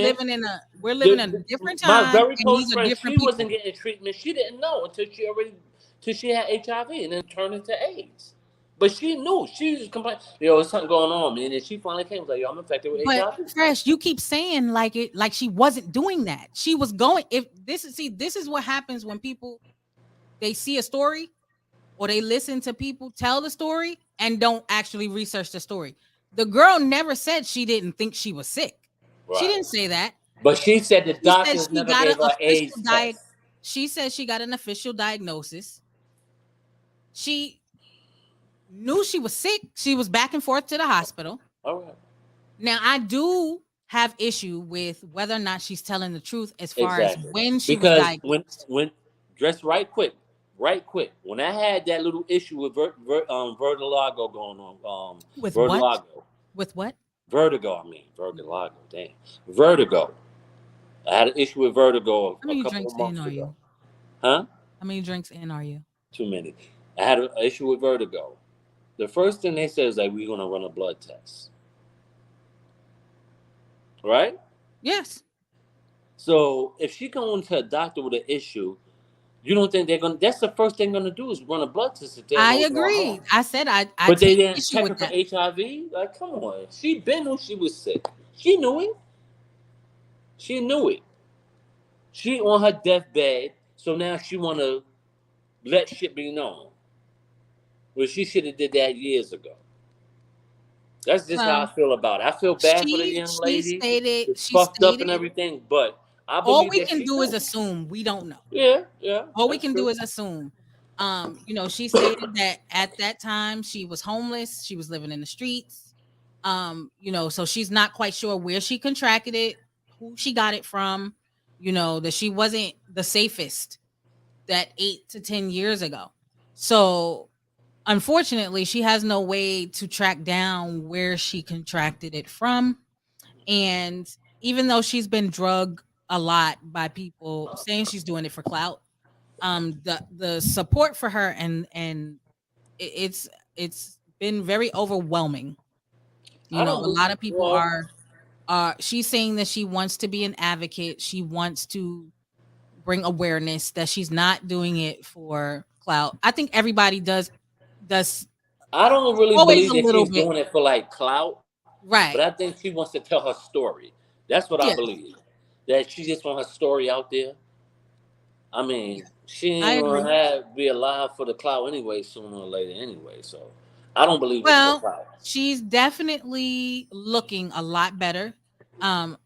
We're living in a different My time, very and close these are friend, different she people. wasn't getting treatment. She didn't know until she had HIV and then turned into AIDS. But she knew. She was complaining, there's something going on, man. And she finally came, like, I'm infected with But HIV. Fresh, you keep saying like she wasn't doing that. She was going. This is what happens when people they see a story or they listen to people tell the story and don't actually research the story. The girl never said she didn't think she was sick. She Right. didn't say that. But she said the She said doctors she never got an gave her official AIDS test. She said she got an official diagnosis. She knew she was sick. She was back and forth to the hospital. All right. Now, I do have issue with whether or not she's telling the truth as far as Exactly. when she was Because diagnosed. when just right quick, when I had that little issue with vertigo going on, With vertigo, what? With what? vertigo. I mean vertigo. Damn, vertigo. I had an issue with vertigo How many a couple drinks of in months are ago. you? Huh? How many drinks in are you? Too many. I had an issue with vertigo. The first thing they said is like, we're gonna run a blood test. Right? Yes. So if she going to a doctor with an issue, you don't think they're gonna? That's the first thing they're gonna do is run a blood test if they I know what's going agree. on. I said I But they take didn't issue check her with for that. HIV. Like, come on, she been knew she was sick. She knew it. She knew it. She on her deathbed, so now she wanna let shit be known. Well, she should have did that years ago. That's just how I Well, feel about it. I feel bad for the young lady. It's she fucked up and stated everything, but I all believe we that can she do is knew. assume. We don't know. Yeah, All we that's can do true. is assume. She stated that at that time she was homeless, she was living in the streets. So she's not quite sure where she contracted it, who she got it from, that she wasn't the safest that 8 to 10 years ago. So unfortunately, she has no way to track down where she contracted it from. And even though she's been drugged a lot by people saying she's doing it for clout, the support for her and it's been very overwhelming. I A don't. lot of people Well, are she's saying that she wants to be an advocate. She wants to bring awareness that she's not doing it for clout. I think everybody does I don't really always believe a that little she's bit. doing it for like clout, but Right. I think she wants to tell her story. That's what I Yeah, believe. That she just want her story out there. I mean, she I ain't agree. gonna be alive for the clout anyway, sooner or later anyway. So I don't believe it's for Well, clout. she's definitely looking a lot better. Um,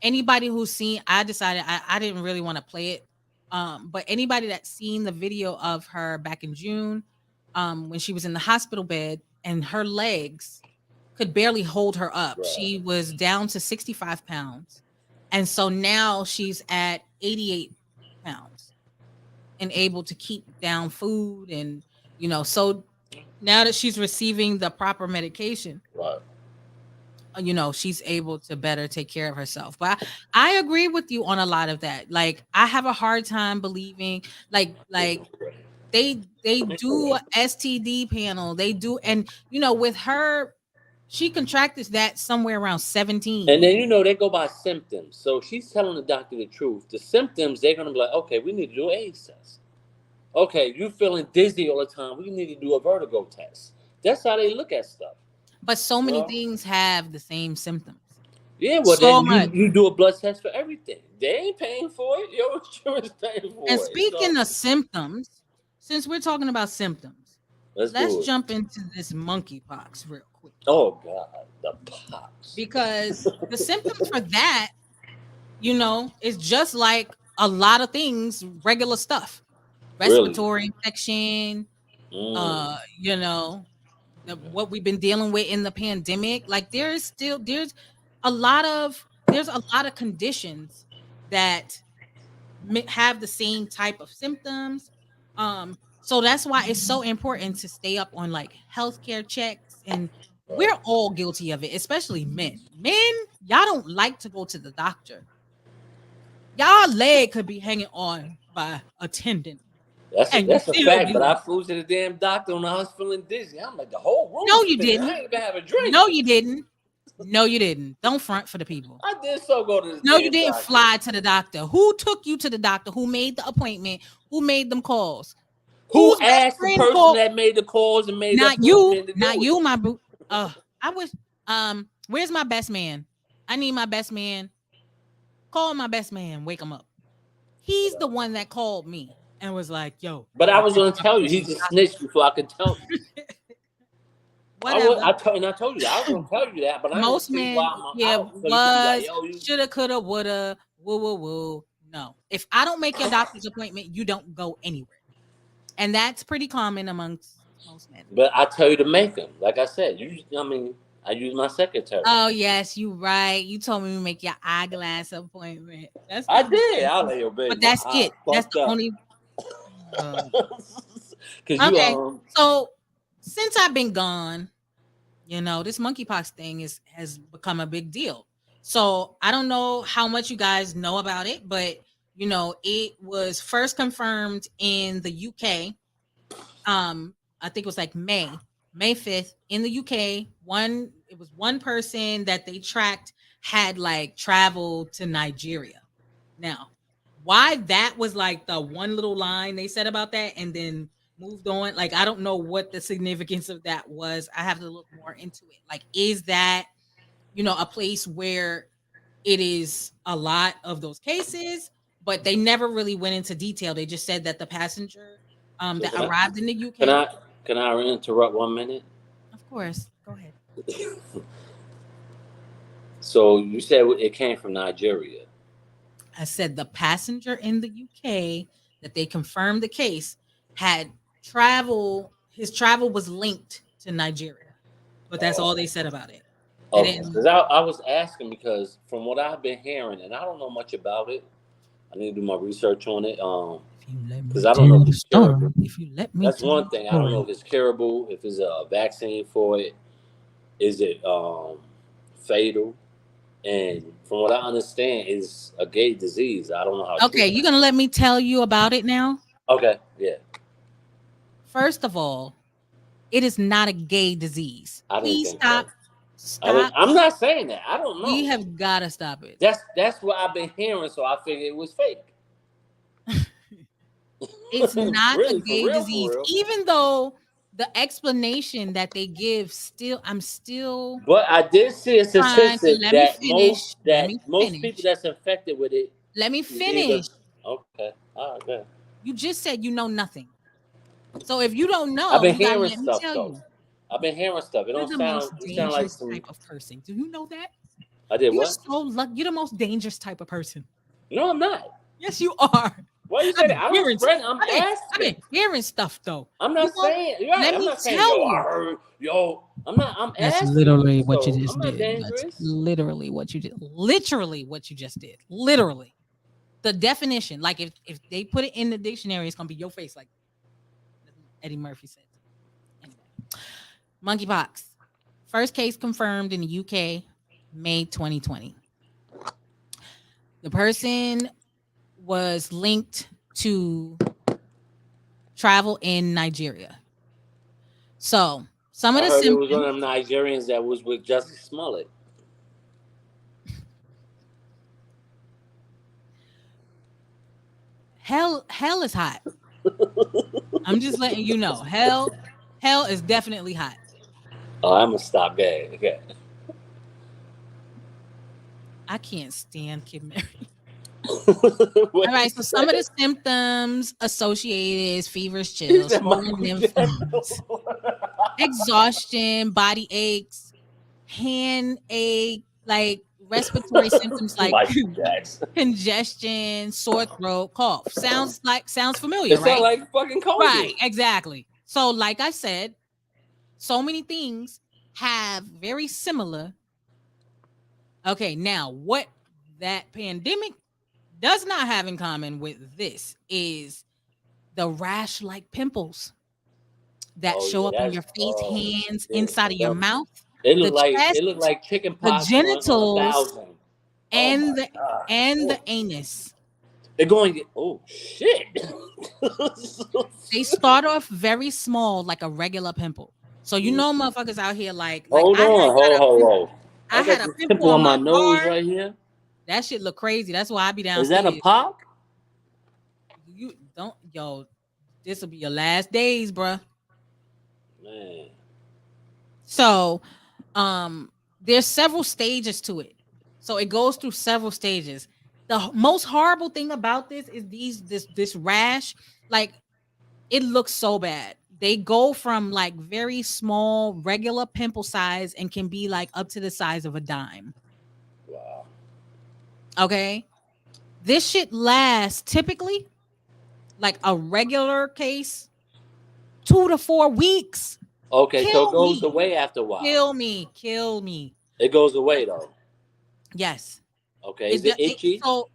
Anybody who's seen, I decided I didn't really want to play it. But anybody that's seen the video of her back in June, when she was in the hospital bed and her legs could barely hold her up. Right. She was down to 65 pounds. And so now she's at 88 pounds and able to keep down food. And, so now that she's receiving the proper medication, Right. she's able to better take care of herself. But I agree with you on a lot of that. Like, I have a hard time believing like they do a STD panel. They do, and with her, she contracted that somewhere around 17. And then they go by symptoms. So she's telling the doctor the truth. The symptoms, they're gonna be like, okay, we need to do an AIDS test. Okay, you feeling dizzy all the time, we need to do a vertigo test. That's how they look at stuff. But so many Well, things have the same symptoms. yeah, well So then much. you do a blood test for everything. They ain't paying for it. Your insurance paying for And it. So speaking of symptoms, since we're talking about symptoms, let's let's do it. jump into this monkeypox real quick. Oh God, the pox. Because the symptoms for that, is just like a lot of things, regular stuff. Really? Respiratory infection, Mm. what we've been dealing with in the pandemic. Like there's a lot of conditions that have the same type of symptoms. So that's why it's so important to stay up on like healthcare checks, and we're all guilty of it, especially men. Men, y'all don't like to go to the doctor. Y'all leg could be hanging on by a tendon. That's a fact, but I flew to the damn doctor when I was feeling dizzy. I'm like, the whole room No, you spinning. I didn't. ain't even have a drink. No, you didn't. No, you didn't. Don't front for the people. I did so go to the No, you damn didn't doctor. fly to the doctor. Who took you to the doctor? Who made the appointment? Who made them calls? Who Whose best asked the friend person called? that made the calls and made Not the you. appointment to do Not it? you, my boo. I wish. Where's my best man? I need my best man. Call my best man. Wake him up. He's the one that called me and was like, "Yo." But I was gonna tell you, he's a snitch before I could tell you. Whatever. I told you, I was gonna tell you that, but I Most didn't see men, why I'm yeah, out, so you could be like, yo, you- shoulda, coulda, woulda, woo, woo, woo. No, if I don't make your doctor's appointment, you don't go anywhere, and that's pretty common amongst most men. But I tell you to make them. Like I said, I use my secretary. Oh yes, you right. You told me to make your eyeglass appointment. That's I did. I like your baby. but that's it. That's the only. Okay, so since I've been gone, this monkeypox thing has become a big deal. So I don't know how much you guys know about it, but it was first confirmed in the UK. I think it was like May 5th in the UK. It was one person that they tracked had like traveled to Nigeria. Now, why that was like the one little line they said about that and then moved on. Like, I don't know what the significance of that was. I have to look more into it. Like, is that, a place where it is a lot of those cases, but they never really went into detail. They just said that the passenger that arrived in the UK. Can I interrupt 1 minute? Of course. Go ahead. So you said it came from Nigeria. I said the passenger in the UK that they confirmed the case had travel. His travel was linked to Nigeria, but that's all they said about it. Okay, because I was asking because from what I've been hearing, and I don't know much about it. I need to do my research on it. Because I don't know if it's curable. If you let me, that's one thing. I don't know if it's curable. If there's a vaccine for it, is it fatal? And from what I understand, it's a gay disease. I don't know how. Okay, you're gonna let me tell you about it now? Okay, yeah. First of all, it is not a gay disease. Please stop. Stop. I'm not saying that. I don't know. We have got to stop it. That's what I've been hearing, so I figured it was fake. It's not really, a gay disease, even though the explanation that they give I'm still. But I did see a statistic that most people that's infected with it. Let me finish. Okay. All right. Good. You just said you know nothing. So if you don't know, I've been you hearing let me stuff tell though. You. I've been hearing stuff. It You're don't the sound. most It sound like some type of person. Do you know that? I did You're what? So lucky. You're the most dangerous type of person. No, I'm not. Yes, you are. Why you say that? I don't spread. I'm asking. I've been hearing stuff though. I'm not saying. Right, let I'm me not saying, tell yo, you. I heard, yo. I'm not. I'm That's asking. literally what so you just did. That's literally what you did. Literally what you just did. Literally. The definition, like if they put it in the dictionary, it's gonna be your face, like Eddie Murphy said. Anyway, monkeypox. First case confirmed in the UK, May 2020. The person was linked to travel in Nigeria. So some of the symptoms. It was one of them Nigerians that was with Justice Smollett. Hell is hot. I'm just letting you know. Hell is definitely hot. Oh, I'm gonna stop that. Okay. I can't stand Kid Mary. All right, so some of the symptoms associated is feverish chills, exhaustion, body aches, hand ache, like respiratory symptoms like congestion, sore throat, cough. Sounds familiar, right? Sounds like fucking COVID. Right, exactly. So, like I said, so many things have very similar. Okay, now what that pandemic does not have in common with this is the rash-like pimples that show up in your face, hands, inside of your mouth. It looked like chicken pox. The genitals and the anus. They're going. Oh shit! They start off very small, like a regular pimple. So motherfuckers out here like hold on. I got had a this pimple pimple on on my my nose car. right here. That shit look crazy. That's why I be Is downstairs. that a pop? You don't, yo. This will be your last days, bruh. Man. So, there's several stages to it. So it goes through several stages. The most horrible thing about this is this rash, like it looks so bad. They go from like very small, regular pimple size and can be like up to the size of a dime. Wow. Okay. This shit lasts typically like a regular case 2 to 4 weeks. Okay, so it Kill goes me. away after a while. Kill me. Kill me. It goes away though. Yes. Okay. Is it itchy? So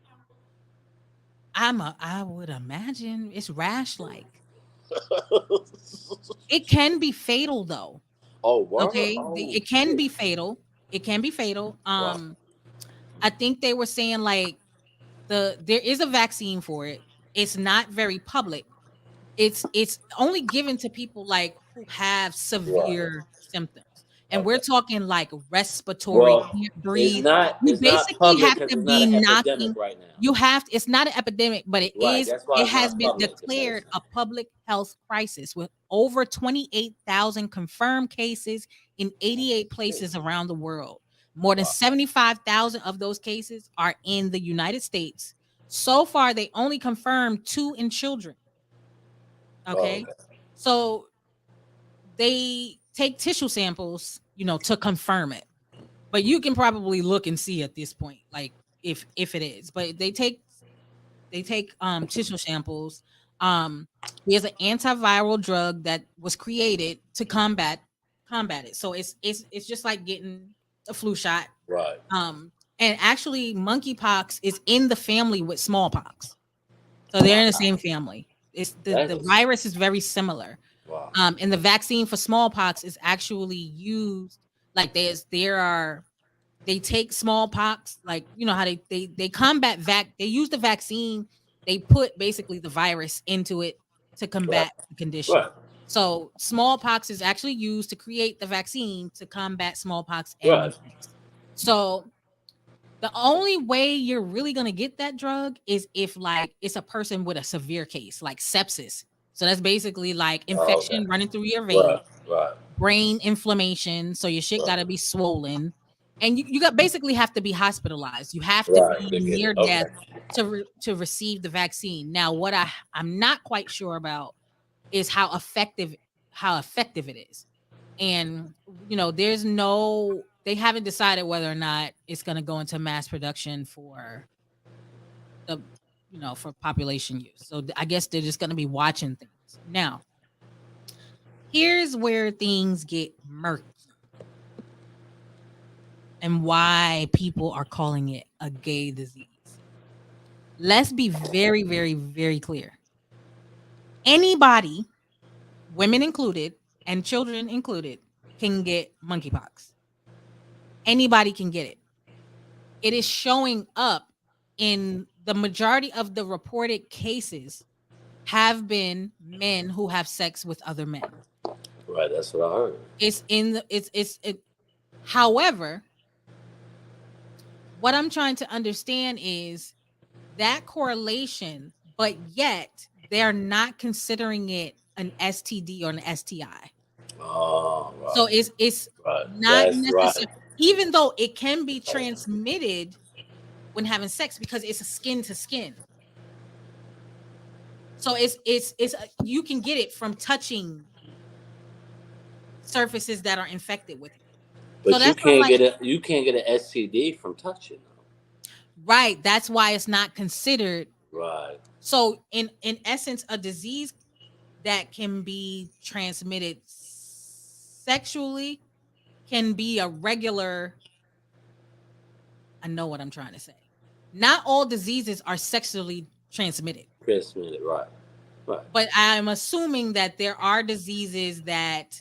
I would imagine it's rash like. It can be fatal though. Oh, word? Okay. Oh, It can shit. be fatal. It can be fatal. Wow. I think they were saying like there is a vaccine for it. It's not very public. It's only given to people like who have severe symptoms. And we're talking like respiratory, Well, can't it's breathe. not. You It's not basically public have because to it's not be an knocking. epidemic right now. You have it's not an epidemic, but it Right, is. that's why It it's has not been public, the declared medicine. a public health crisis with over 28,000 confirmed cases in 88 places around the world. More than 75,000 of those cases are in the United States. So far, they only confirmed 2 in children. Okay. Oh, okay. So they take tissue samples, to confirm it. But you can probably look and see at this point, like if it is. But they take tissue samples. There's an antiviral drug that was created to combat it. So it's just like getting a flu shot. Right. And actually monkeypox is in the family with smallpox. So they're in the same family. It's the virus is very similar. Wow. And the vaccine for smallpox is actually used like they take smallpox, like how they combat they use the vaccine, they put basically the virus into it to combat the condition. Right. So smallpox is actually used to create the vaccine to combat smallpox and Right. monkeypox. So the only way you're really going to get that drug is if like it's a person with a severe case like sepsis. So that's basically like infection running through your veins, Right. brain inflammation. So your shit got to be swollen. And you got basically have to be hospitalized. You have to be near death to receive the vaccine. Now, what I'm not quite sure about is how effective it is. And they haven't decided whether or not it's going to go into mass production for for population use. So I guess they're just going to be watching things. Now, here's where things get murky and why people are calling it a gay disease. Let's be very, very, very clear. Anybody, women included and children included, can get monkeypox. Anybody can get it. It is showing up in the majority of the reported cases have been men who have sex with other men. Right, that's what I heard. However, what I'm trying to understand is that correlation, but yet they're not considering it an STD or an STI. Oh, right. So it's not necessary, even though it can be transmitted when having sex because it's a skin to skin. So it's you can get it from touching surfaces that are infected with it. But so you can't get an STD from touching. Right. That's why it's not considered. Right. So in essence, a disease that can be transmitted sexually can be a regular. I know what I'm trying to say. Not all diseases are sexually transmitted. Right. But I'm assuming that there are diseases that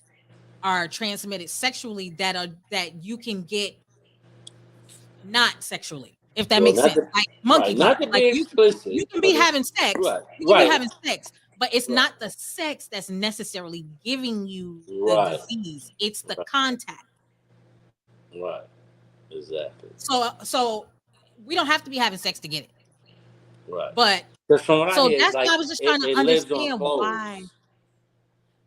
are transmitted sexually that you can get not sexually, if that makes sense. Like monkeypox. Not to be explicit. You can be having sex. Right. You can be having sex, but it's not the sex that's necessarily giving you the disease. It's the contact. Right. Exactly. So we don't have to be having sex to get it. Right. But Because from what I so hear, that's like why I was just trying to it lives on understand why. clothes.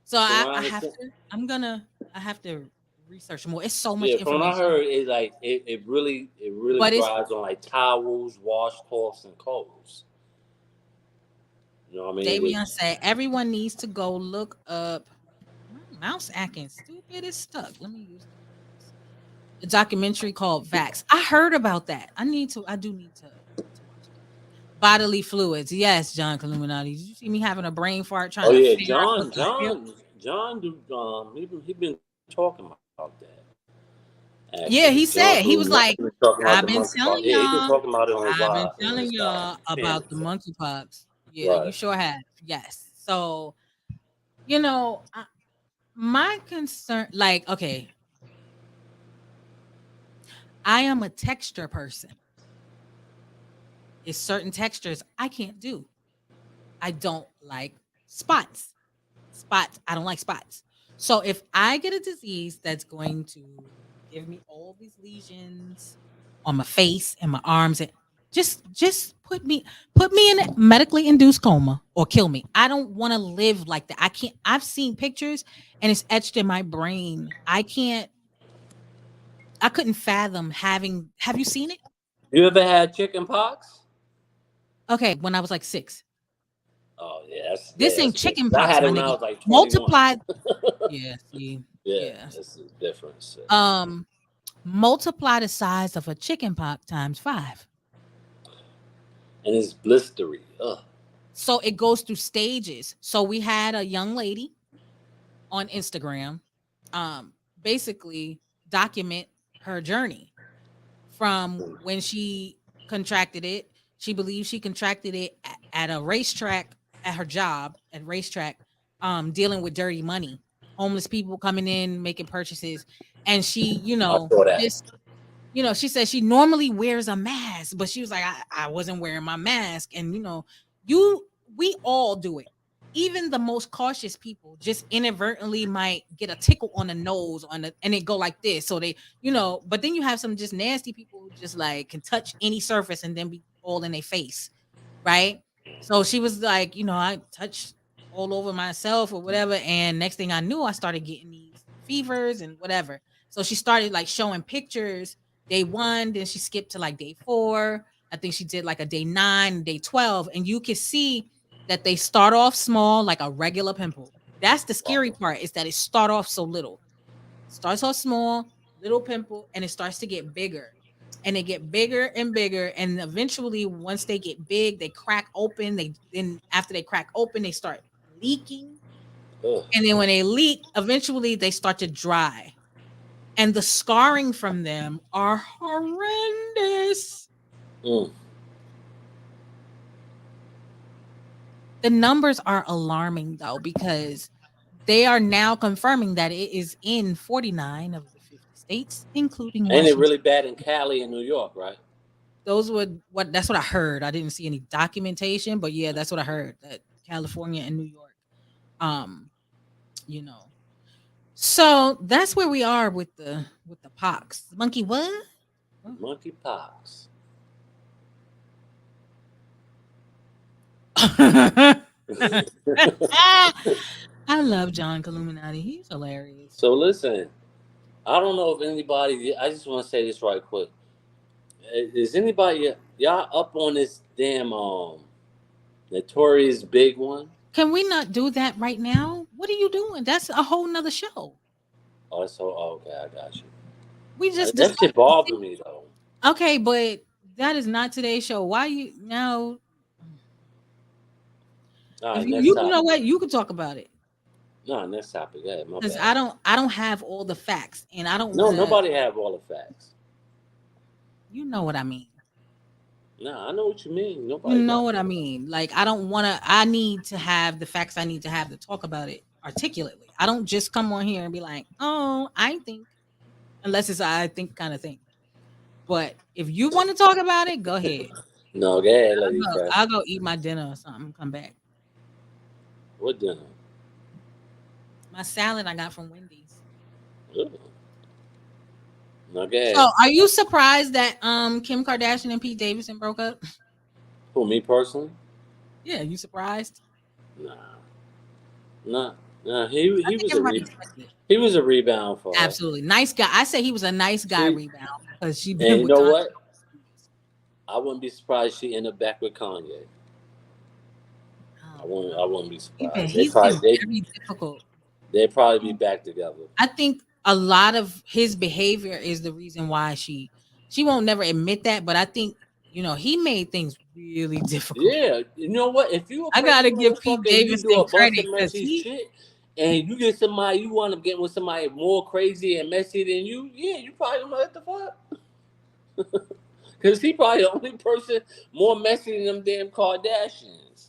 So From what I I have understand, to. I have to research more. It's so much yeah. From what I information, heard, it like it really but it's thrives on like towels, washcloths, and clothes. You know what I mean? With Davion said everyone needs to go look up. My mouse acting stupid. It's stuck. Let me use the mouse. A documentary called Vax. I heard about that. I do need to watch it. Bodily fluids. Yes, John Illuminati. Did you see me having a brain fart oh trying to yeah, figure out what the hell? John, he been talking about that. Yeah, Actually, he John said he was Illuminati like, been talking about I've the been monkey telling part. Yeah, he been y'all. talking about it on his I've been live, on telling his y'all channel. about the monkeypox. Yeah, you Right. sure have. Yes. So, my concern, like, okay, I am a texture person. It's certain textures I can't do. I don't like spots. I don't like spots. So if I get a disease that's going to give me all these lesions on my face and my arms, and just put me in a medically induced coma or kill me. I don't want to live like that. I can't. I've seen pictures and it's etched in my brain. I couldn't fathom having. Have you seen it? You ever had chicken pox? Okay, when I was like 6. Oh This ain't that's chicken different. I pox, had my it when I nigga. was like 21. Multiply. Yeah, see. Yeah, Yeah. this is different. Shit. Multiply the size of a chicken pox times 5. And it's blistery. Ugh. So it goes through stages. So we had a young lady on Instagram basically document her journey from when she contracted it. She believes she contracted it at a racetrack, at her job at racetrack, dealing with dirty money, homeless people coming in making purchases, and she, I saw that. just she said she normally wears a mask, but she was like, I wasn't wearing my mask. And we all do it. Even the most cautious people just inadvertently might get a tickle on the nose and it go like this. So they, but then you have some just nasty people who just like can touch any surface and then be all in their face. Right. So she was like, I touched all over myself or whatever. And next thing I knew, I started getting these fevers and whatever. So she started like showing pictures day 1, then she skipped to like day 4. I think she did like a day 9, day 12. And you can see that they start off small, like a regular pimple. That's the scary part, is that it start off so little. Starts off small, little pimple, and it starts to get bigger. And they get bigger and bigger. And eventually, once they get big, they crack open. Then after they crack open, they start leaking. Ugh. And then when they leak, eventually they start to dry. And the scarring from them are horrendous. Mm. The numbers are alarming though, because they are now confirming that it is in 49 of the 50 states, including Ain't it Washington. really bad in Cali and New York, right? That's what I heard. I didn't see any documentation, but yeah, that's what I heard, that California and New York. Um, you know. So that's where we are with the pox. Monkey what? Monkey pox. I love John Illuminati. He's hilarious. So listen, I don't know if anybody. I just want to say this right quick. Is anybody y'all up on this damn notorious big one? Can we not do that right now? What are you doing? That's a whole nother show. Oh, so okay, I got you. We just That discussed. shit bothered me though. Okay, but that is not today's show. Why you now? All If right, you, next you know topic. what, you could talk about it, No, next topic. Yeah, my because bad. I don't have all the facts, and I don't No, want to. nobody have all the facts. You know what I mean. Nah, I know what you mean. You Nobody know got what I mean. Like, I don't want to. I need to have the facts I need to have to talk about it articulately. I don't just come on here and be like, "Oh, I think," unless it's a I think kind of thing. But if you want to talk about it, go ahead. No, go ahead, Lady Fresh. I'll go eat my dinner or something. Come back. What dinner? My salad I got from Wendy's. Ugh. Okay. So, are you surprised that Kim Kardashian and Pete Davidson broke up? Who, me personally? Yeah, you surprised? Nah, nah, nah. I think everybody expected it. He was a rebound for her. Absolutely nice guy. I say he was a nice guy She, rebound because she and been you with know Kanye. what? I wouldn't be surprised she ended up back with Kanye. I wouldn't be surprised. He's been very difficult. They'd probably be back together. I think a lot of his behavior is the reason why she won't never admit that, but I think he made things really difficult. Yeah, you know what? If you a I gotta crazy give Pete motherfucker and you do Davidson a credit busted because messy shit, and you get somebody you want to get with somebody more crazy and messy than you, yeah, you probably don't know what the fuck. Because he probably the only person more messy than them damn Kardashians.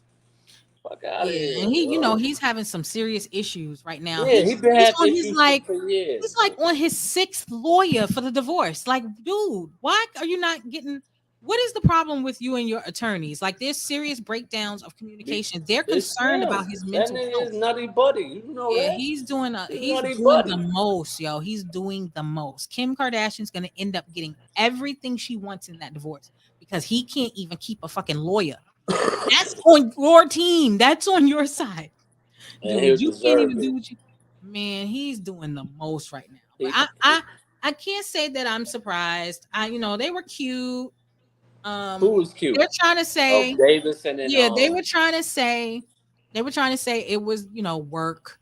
Fuck out of here. and he's having some serious issues right now. Yeah, he been He's having on his issues for years. he's like on his 6th lawyer for the divorce. Like, dude, why are you not getting? What is the problem with you and your attorneys? Like, there's serious breakdowns of communication. They're concerned about his mental That nigga health. is nutty buddy. You know Yeah, that? he's doing Nutty the buddy. most, yo. He's doing the most. Kim Kardashian's gonna end up getting everything she wants in that divorce because he can't even keep a fucking lawyer. That's on your team. That's on your side. And he'll Dude, you can't deserve even do it. what you man, he's doing the most right now. But He- I can't say that I'm surprised. They were cute. Who was cute? They're trying to say Davidson and they were trying to say it was, work.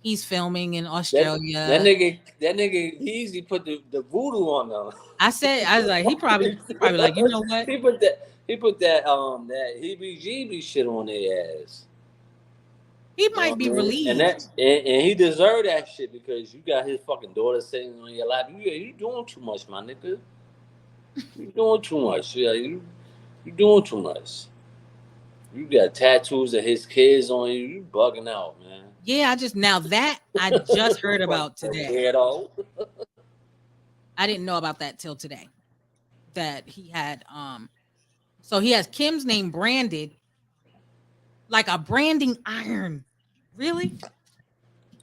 He's filming in Australia. That nigga Easy put the voodoo on them. I was like, he probably like, you know what? He put that that heebie-jeebie shit on their ass. He might be relieved. And he deserved that shit because you got his fucking daughter sitting on your lap. You doing too much, my nigga. You doing too much. Yeah, you doing too much. You got tattoos of his kids on you. You bugging out, man. Yeah, I just heard about today. I didn't know about that till today. That he had so he has Kim's name branded like a branding iron. Really?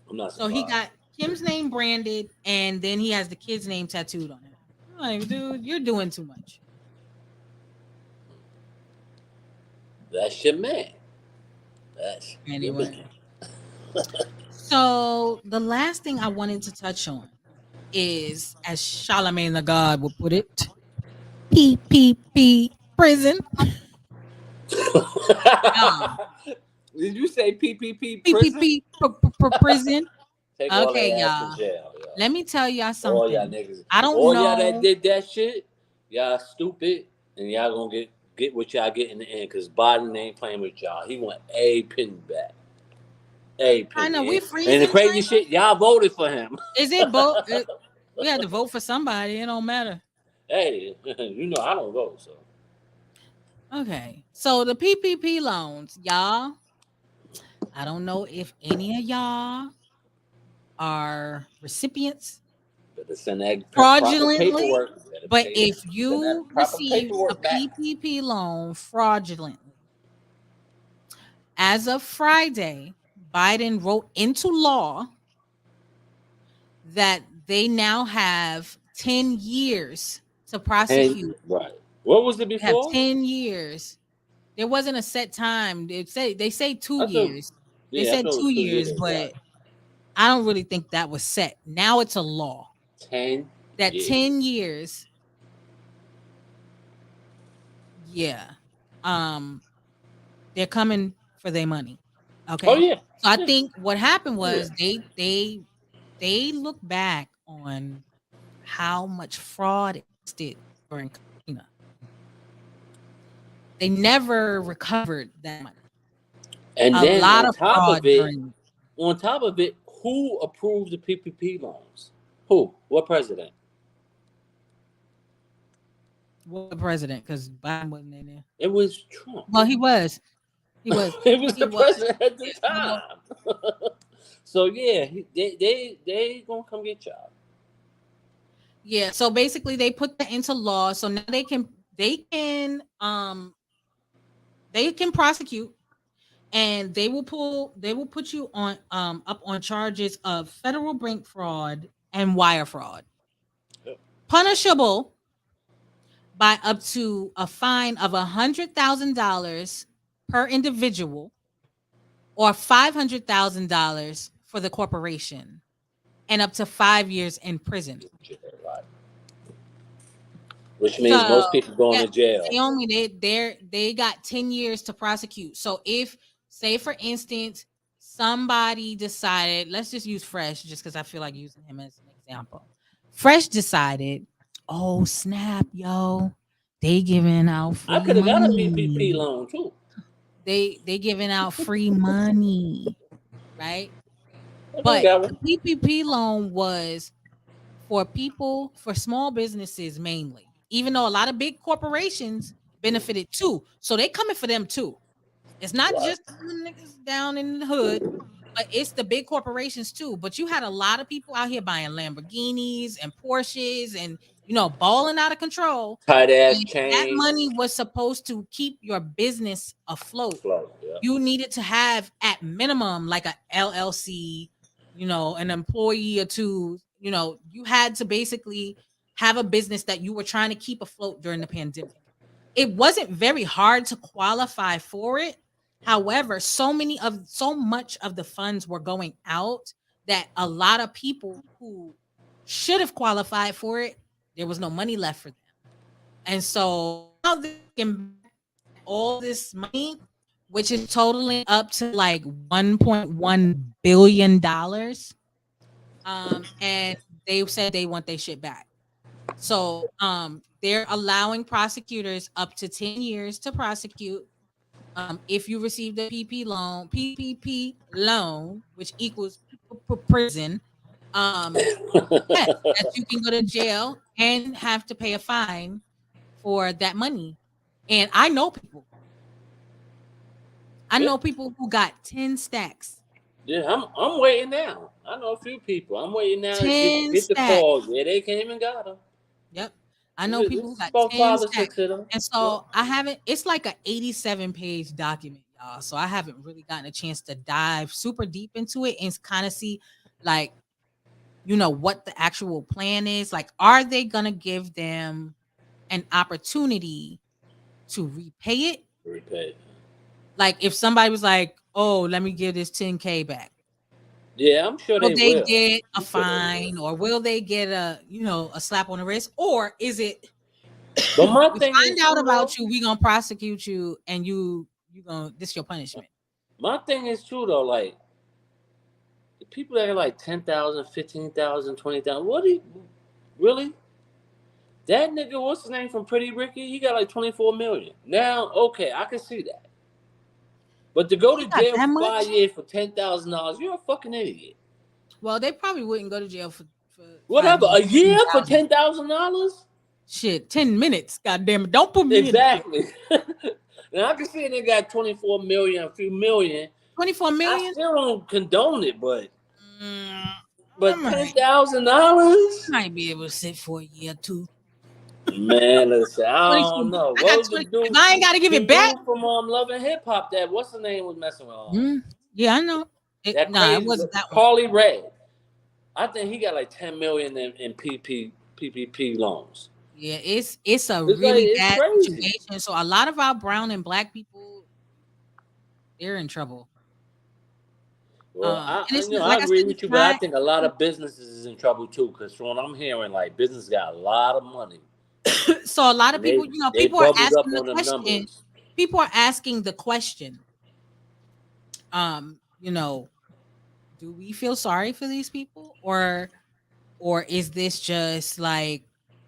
I'm not surprised. So he got Kim's name branded and then he has the kid's name tattooed on him. I'm like, dude, you're doing too much. That's your man. That's anyway. So the last thing I wanted to touch on is, as Charlemagne the God would put it, PPP Prison. Did you say PPP Prison? PPP Prison. Take okay, y'all. Let me tell y'all something. All y'all niggas. I don't all know. Y'all that did that shit, y'all stupid, and y'all gonna get what y'all get in the end. Cause Biden ain't playing with y'all. He want a penny back. A penny. I know we free. And the crazy shit, y'all voted for him. Is it vote? We had to vote for somebody. It don't matter. Hey, you know I don't vote, so. Okay, so the PPP loans, y'all. I don't know if any of y'all are recipients fraudulently, but if you receive a PPP loan fraudulently, as of Friday, Biden wrote into law that they now have 10 years to prosecute. Right. What was it before? Have 10 years. There wasn't a set time. They say 2 years. They said 2 years, but right. I don't really think that was set. Now it's a law. 10 that years. 10 years. Yeah. They're coming for their money. Okay. Oh yeah. So I think what happened was they look back on how much fraud existed during Katrina. They never recovered that money. And then on top of it, who approved the PPP loans? Who? What president? What president? Because Biden wasn't in there. It was Trump. Well, he was. He was. It was the president at the time. So yeah, they gonna come get y'all. Yeah. So basically, they put that into law. So now they can prosecute, and they will put you on up on charges of federal bank fraud and wire fraud. punishable by up to a fine of $100,000 per individual or $500,000 for the corporation and up to 5 years in prison. Which means So most people going to jail. they got 10 years to prosecute. So if, say for instance, somebody decided, let's just use Fresh just because I feel like using him as an example. Fresh decided, oh snap, yo, they giving out free I could have got a money. PPP loan too. They giving out free money, right? I But got the one. PPP loan was for people, for small businesses mainly, even though a lot of big corporations benefited too. So they coming for them too. It's not Right. just the niggas down in the hood, but it's the big corporations too. But you had a lot of people out here buying Lamborghinis and Porsches and, you know, balling out of control. Tight ass And chains. that money was supposed to keep your business afloat. Yeah. You needed to have at minimum like a LLC, you know, an employee or two. You know, you had to basically have a business that you were trying to keep afloat during the pandemic. It wasn't very hard to qualify for it. However, so much of the funds were going out that a lot of people who should have qualified for it, there was no money left for them. And so now they can all this money, which is totaling up to like $1.1 billion. And they said they want their shit back. So they're allowing prosecutors up to 10 years to prosecute. If you received a PPP loan, which equals prison, that you can go to jail and have to pay a fine for that money. And I know people. I know people who got 10 stacks. Yeah, I'm waiting now. I know a few people. I'm waiting now to 10 get the stacks. calls. Yeah, they came and got them. Yep. I know people who got about 10 5 or stacks. 6 of them. And so I haven't, it's like an 87-page document, y'all. So I haven't really gotten a chance to dive super deep into it and kind of see like, you know, what the actual plan is. Like, are they going to give them an opportunity to repay it? Repay. Like if somebody was like, oh, let me give this 10K back. Yeah, I'm sure Will they will. get a fine or will they get a, you know, a slap on the wrist? Or is it but my we thing find is, out about you, we gonna prosecute you and you gonna, this your punishment. My thing is true though, like the people that are like 10,000, 15,000, 20,000, what do you really? That nigga, what's his name from Pretty Ricky? He got like 24 million. Now, okay, I can see that. But to go to jail for 5 years for $10,000, you're a fucking idiot. Well, they probably wouldn't go to jail for whatever, a year for $10,000? Shit, 10 minutes. Goddamn it. Don't put me exactly. Now I can see they got 24 million, a few million. 24 million? I still don't condone it, but $10,000? Might be able to sit for a year or two. Man, listen, I don't know. What was the dude? I ain't got to give it back. From Love and Hip Hop, that what's the name was messing with? Yeah, I know. It wasn't that Carly Red. I think he got like 10 million in PPP loans. Yeah, it's a really bad situation. So a lot of our brown and black people, they're in trouble. Well, I agree with you, but I think a lot of businesses is in trouble too. Because from what I'm hearing, like business got a lot of money. So a lot of people, people are asking the question. People are asking the question. Do we feel sorry for these people, or is this just like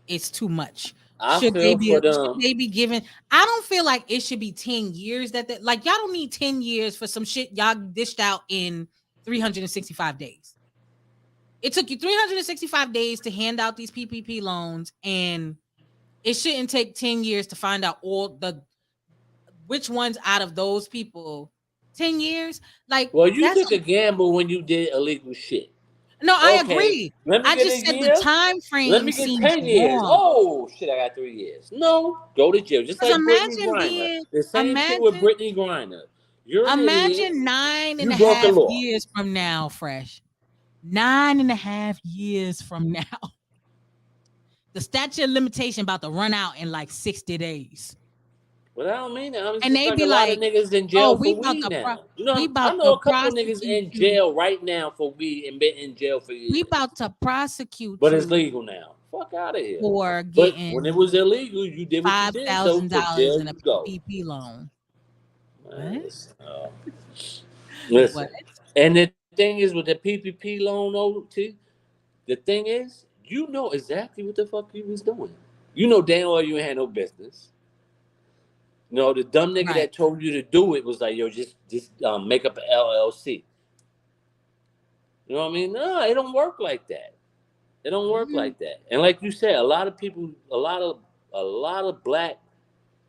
it's too much? Should they be given? I don't feel like it should be 10 years. Like y'all don't need 10 years for some shit y'all dished out in 365 days. It took you 365 days to hand out these PPP loans, and it shouldn't take 10 years to find out which ones out of those people. 10 years? Like, well, you took a gamble when you did illegal shit. No, I agree. I just said the time frame. Let me get 10 years. Oh shit, I got 3 years. No, go to jail. Just like Brittany Griner. The same shit with Brittany Griner. Imagine 9.5 years from now, Fresh. 9.5 years from now. the statute of limitation about to run out in like 60 days. But I don't mean that. I mean, And just they like be a lot like, of niggas in oh, jail for weed now. You know, we I about know to a couple of niggas prosecute in you. jail right now for weed and been in jail for years. We about to prosecute but you it's legal now. Fuck out of here. for But getting when it was illegal, you did what you did. So to $5,000 jail in a you go. PPP loan. Man, What? listen. And the thing is with the PPP loan, OT, the thing is, you know exactly what the fuck you was doing. You know damn well you ain't had no business. You know, the dumb nigga that told you to do it was like, yo, just make up an LLC. You know what I mean? No, it don't work like that. It don't work like that. And like you said, a lot of people, a lot of black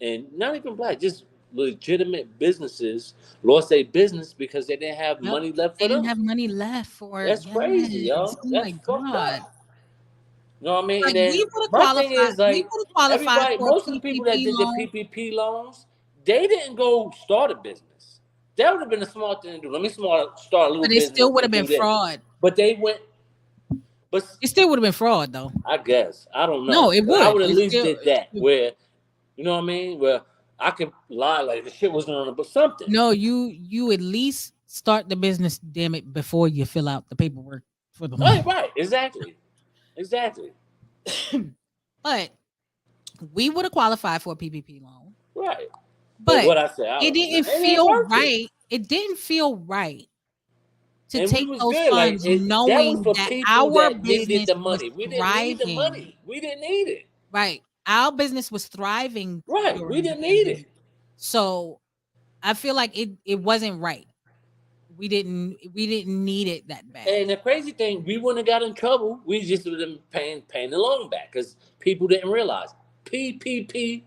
and not even black, just legitimate businesses lost their business because they didn't have money left for They them. didn't have money left for That's crazy, y'all. Oh That's my fucked God. up. You know what I mean? Like, And then we would have my qualified. thing is like We would have qualified everybody, for a most of the people that PPP did loan. the PPP loans, they didn't go start a business. That would have been a smart thing to do. Let me start a little But it business. still would have and been do this. fraud. But they went. But it still would have been fraud, though. I guess I don't know. No, it would. I would at It least still- did that where, you know what I mean? Where I could lie like the shit wasn't on it, but something. No, you at least start the business, damn it, before you fill out the paperwork for the loan. Right, exactly. But we would have qualified for a PPP loan. Right. But what I said, it didn't feel right. It didn't feel right to and take we was those good. funds Like, knowing that, that people our that business needed the money. was We didn't thriving. need the money. We didn't need it. Right. Our business was thriving. Right. We didn't need it. So I feel like it wasn't right. We didn't need it that bad. And the crazy thing, we wouldn't have got in trouble. We just would have been paying the loan back because people didn't realize PPP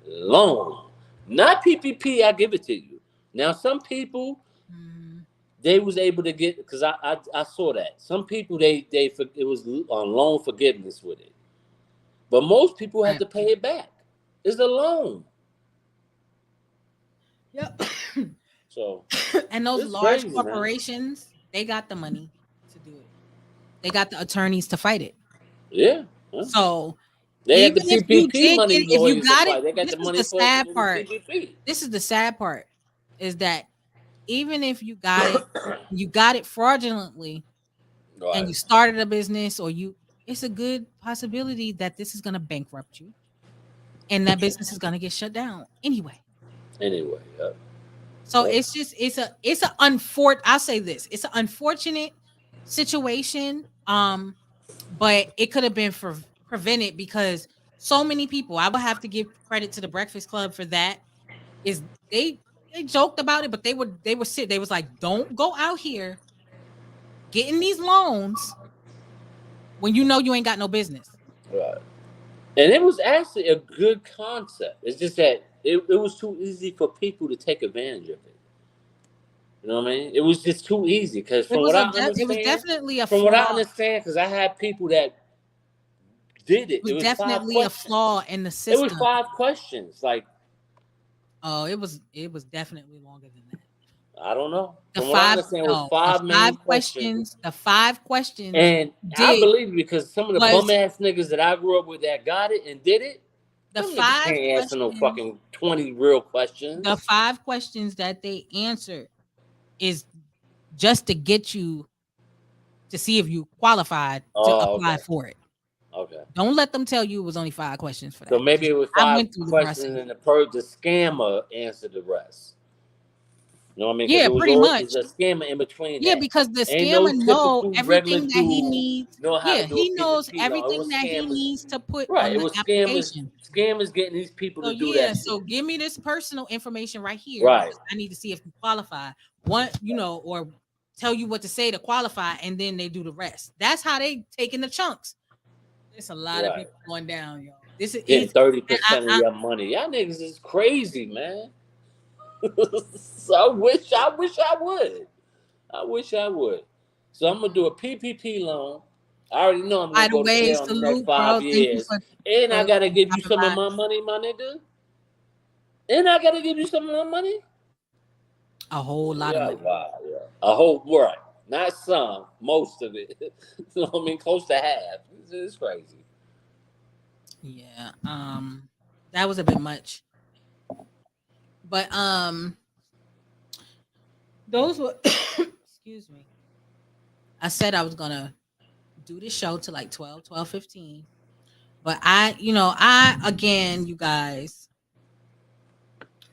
loan, not PPP. I give it to you. Now some people they was able to get because I saw that some people they it was on loan forgiveness with it, but most people had to pay it back. It's a loan. Yep. So and those large corporations, they got the money to do it. They got the attorneys to fight it. Yeah. So they even had the if PPP you did money, if you got it, they got this the is money the for sad the part. PPP. This is the sad part, is that even if you got it, fraudulently, and you started a business it's a good possibility that this is going to bankrupt you, and that business is going to get shut down anyway. So it's just I'll say this, it's an unfortunate situation, but it could have been prevented because so many people, I would have to give credit to the Breakfast Club for that, is they joked about it, but they was like, don't go out here getting these loans when you know you ain't got no business. Right. And it was actually a good concept. It's just that it was too easy for people to take advantage of it. You know what I mean? It was just too easy because it was definitely a flaw. From what I understand, because I had people that did it. It was definitely a flaw in the system. It was 5 questions. Like, oh, it was definitely longer than that. I don't know. The From what I understand, it was 5 main questions. The 5 questions. And I believe it because some of the bum ass niggas that I grew up with that got it and did it, the 5 can't answer no fucking 20 real questions. The 5 questions that they answered is just to get you to see if you qualified to apply for it. Okay. Don't let them tell you it was only 5 questions for that. So maybe it was 5 questions and the scammer answered the rest. You know what I mean? Yeah, pretty much. There's a scammer in between. Yeah, because the scammer knows everything that he needs. He knows everything that he needs to put on the application. Scammers getting these people to do that. So give me this personal information right here. Right. I need to see if you qualify. Or tell you what to say to qualify, and then they do the rest. That's how they taking the chunks. There's a lot of people going down, y'all. This is 30% of your money. Y'all niggas is crazy, man. So I wish I would. So I'm gonna do a PPP loan. I already know I'm gonna go to jail in the next 5 years, and I gotta give you some of my money, my nigga. And I gotta give you some of my money. A whole lot of money. Wow, yeah. A whole right, not some, most of it. You know what I mean? Close to half. It's crazy. Yeah. That was a bit much. But those were excuse me. I said I was gonna do this show to like 12:15. But I again, you guys,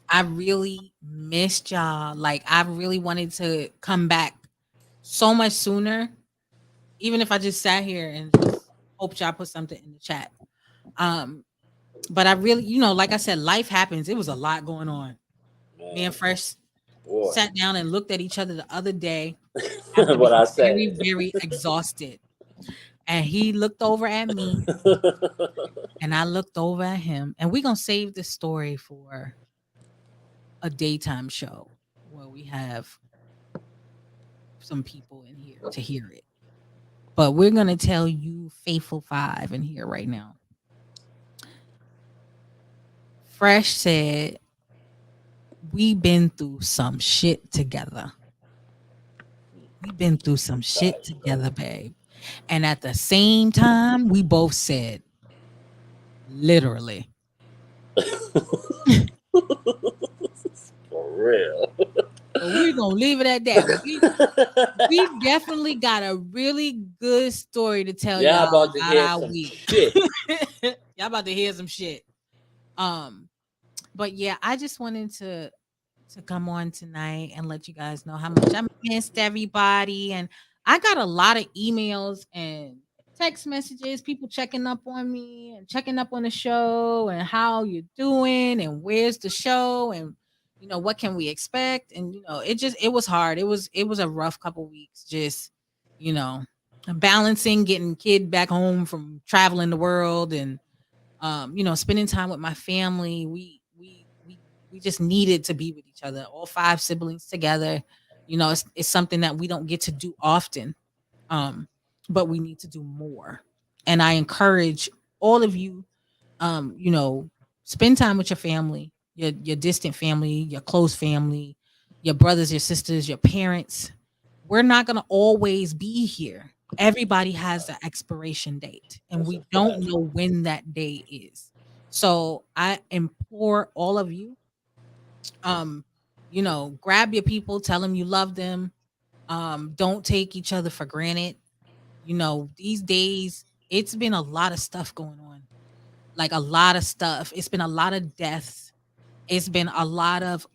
I really missed y'all. Like I really wanted to come back so much sooner. Even if I just sat here and just hoped y'all put something in the chat. Um, but I really, like I said, life happens. It was a lot going on. Me and Man, Fresh boy. sat down and looked at each other the other day after What I being say. very, very exhausted. And he looked over at me and I looked over at him. And we're gonna save this story for a daytime show where we have some people in here to hear it. But we're gonna tell you faithful five in here right now. Fresh said, "We've been through some shit together. We've been through some shit Facts, bro. together, babe." And at the same time, we both said, literally. For real. So we're gonna leave it at that. We definitely got a really good story to tell Y'all y'all about to about hear our some week. shit. Y'all about to hear some shit. But yeah, I just wanted to come on tonight and let you guys know how much I missed everybody. And I got a lot of emails and text messages, people checking up on me and checking up on the show and how you're doing and where's the show and what can we expect. And it was hard. It was a rough couple weeks, just you know balancing getting kid back home from traveling the world and spending time with my family. We just needed to be with each other, all five siblings together. It's something that we don't get to do often, but we need to do more. And I encourage all of you, spend time with your family, your distant family, your close family, your brothers, your sisters, your parents. We're not going to always be here. Everybody has an expiration date, and That's a we don't fact. know when that day is. So I implore all of you, um, grab your people, tell them you love them. Don't take each other for granted. These days it's been a lot of stuff going on. Like a lot of stuff. It's been a lot of deaths. It's been a lot of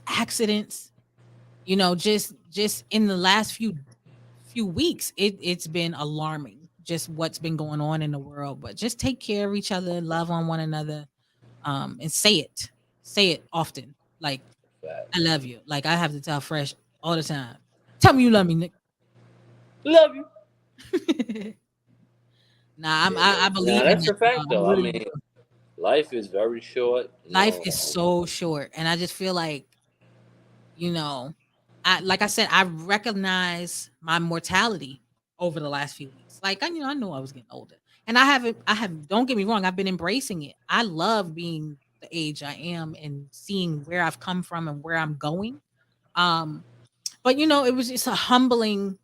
accidents. Just in the last few weeks, it's been alarming just what's been going on in the world. But just take care of each other, love on one another, and say it often. Like, I Facts. love you. Like I have to tell Fresh all the time. Tell me you love me, Nick. Love you. Nah, Yeah, I nah, believe in that's that. a fact I though. I really mean, do. life is very short. Life is so short, and I just feel like you know, like I said, I recognize my mortality over the last few weeks. Like I know I was getting older, and I have. Don't get me wrong, I've been embracing it. I love being the age I am and seeing where I've come from and where I'm going. Um, but it was just a humbling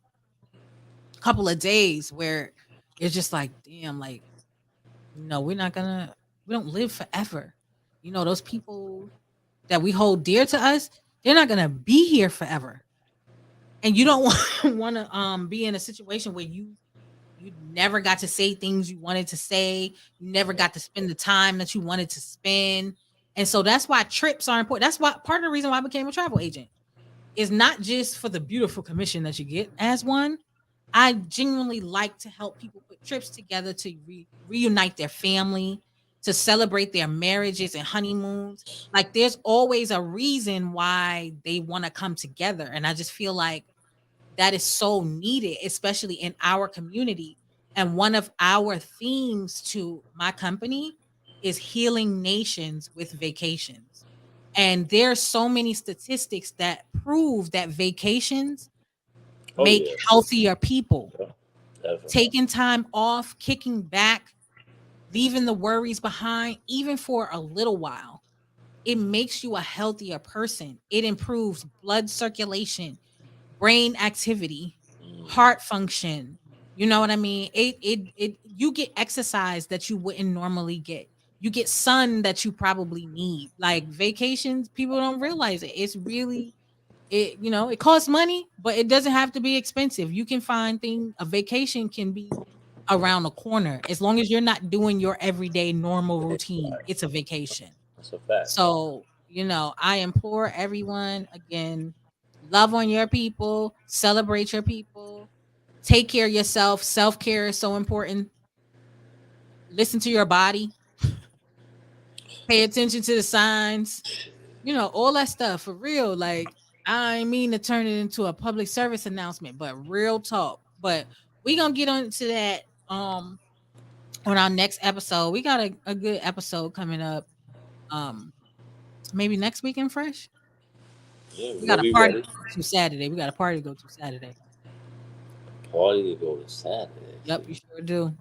couple of days where it's just like, damn, like we don't live forever. Those people that we hold dear to us, they're not gonna be here forever. And you don't want to be in a situation where you never got to say things you wanted to say, you never got to spend the time that you wanted to spend. And so that's why trips are important. That's why part of the reason why I became a travel agent is not just for the beautiful commission that you get as one. I genuinely like to help people put trips together to reunite their family, to celebrate their marriages and honeymoons. Like there's always a reason why they want to come together. And I just feel like that is so needed, especially in our community. And one of our themes to my company is healing nations with vacations. And there's so many statistics that prove that vacations Oh make yeah, healthier people. yeah, definitely. Taking time off, kicking back, leaving the worries behind, even for a little while, it makes you a healthier person. It improves blood circulation, brain activity, Mm, heart function. You know what I mean? You get exercise that you wouldn't normally get. You get sun that you probably need. Like vacations, people don't realize it. It's really it costs money, but it doesn't have to be expensive. You can find a vacation can be around the corner as long as you're not doing your everyday normal routine. It's a vacation. That's a fact. So, I implore everyone again, love on your people, celebrate your people, take care of yourself. Self-care is so important. Listen to your body, pay attention to the signs, all that stuff for real. Like, I ain't mean to turn it into a public service announcement, but real talk. But we gonna get into that on our next episode. We got a good episode coming up. Maybe next week in Fresh. Yeah, We we're got gonna a be party ready. to go to Saturday. We got a party to go to Saturday. Party to go to Saturday. Yep, you sure do. Got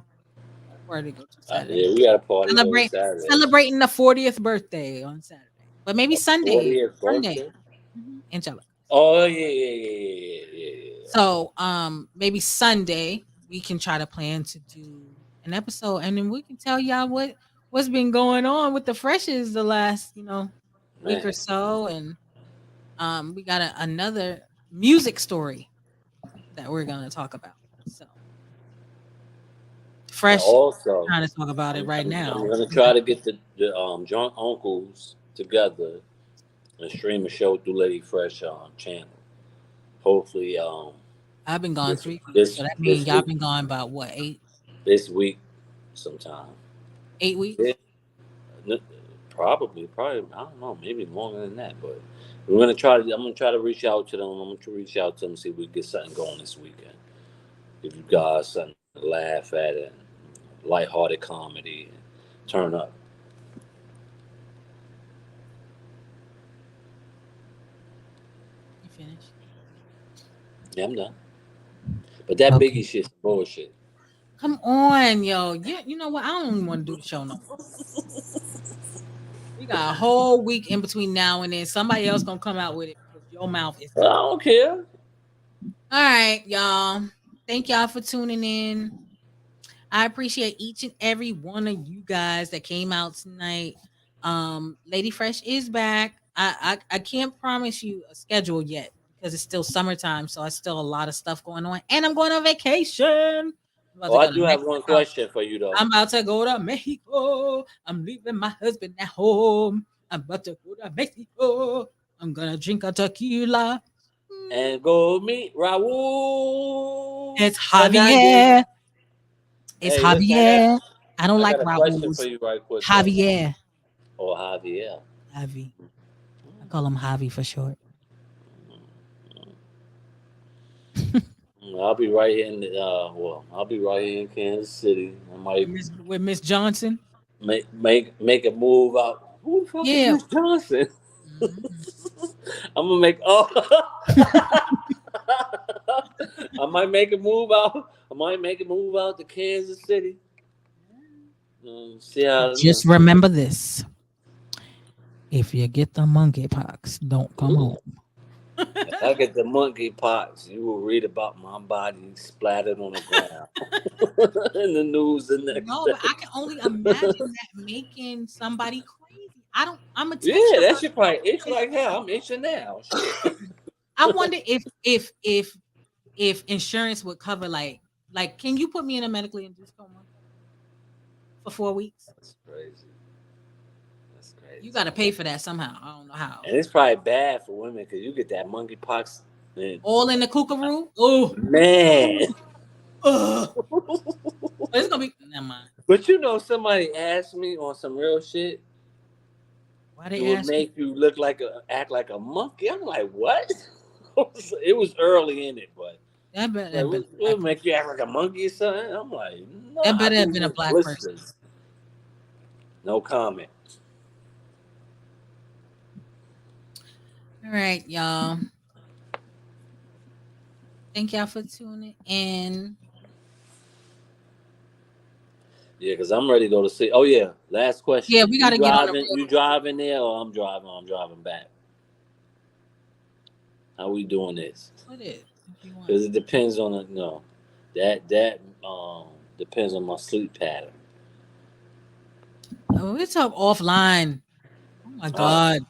a party to go to Saturday. Yeah, we got a party to go to Saturday. Celebrating the 40th birthday on Saturday. But maybe Sunday. 40th birthday? Angelica. Oh yeah. So maybe Sunday we can try to plan to do an episode, and then we can tell y'all what's been going on with the freshes the last week or so, and we got another music story that we're gonna talk about. So Fresh Also, trying to talk about it right now. I'm gonna try to get the drunk uncles together and stream a show through Lady Fresh channel. Hopefully, I've been gone 3 weeks, so that means y'all been gone about what, 8? This week, sometime. 8 weeks? Yeah. Probably. I don't know, maybe longer than that. But I'm gonna try to reach out to them. I'm gonna reach out to them, see if we can get something going this weekend. If you guys something to laugh at and lighthearted comedy, and turn up. You finished? Yeah, I'm done. But that Biggie shit's bullshit. Come on, yo. You know what? I don't even want to do the show no more. We got a whole week in between now and then. Somebody else gonna come out with it because your mouth is. I don't care. All right, y'all. Thank y'all for tuning in. I appreciate each and every one of you guys that came out tonight. Lady Fresh is back. I can't promise you a schedule yet because it's still summertime, so I still a lot of stuff going on, and I'm going on vacation. I do have one question for you though. I'm about to go to Mexico. I'm leaving my husband at home. I'm about to go to Mexico. I'm gonna drink a tequila and go meet Raul. It's Javier. It's Javier. I don't like Raul. Question for you right quick. Javier. Or Javier. Javi. I call him Javi for short. I'll be right here in I'll be right here in Kansas City. I might with Miss Johnson. Make a move out. Who the fuck is Miss Johnson? I'm gonna make I might make a move out. I might make a move out to Kansas City. See how. Just remember this: if you get the monkeypox, don't come home. If I get the monkeypox, you will read about my body splattered on the ground in the news the next day. But I can only imagine that making somebody crazy. I'm a that shit probably itch like hell. I'm itching now. Shit. I wonder if insurance would cover like can you put me in a medically induced coma for 4 weeks? That's crazy. You got to pay for that somehow. I don't know how. And it's probably bad for women because you get that monkeypox. All in the kookaroo? Oh man. It's gonna be never mind. But somebody asked me on some real shit. Why they it would make you look act like a monkey. I'm like, what? It was early in it, but it would make you act like a monkey or something. I'm like, no. That better have been a black person. No comment. All right, y'all. Thank y'all for tuning in. Yeah, because I'm ready to go to see. Oh yeah, last question. Yeah, we gotta get on. You driving there or I'm driving? I'm driving back. How we doing this? What is? Because it depends on That depends on my sleep pattern. Oh, we talk offline. Oh my All right, god.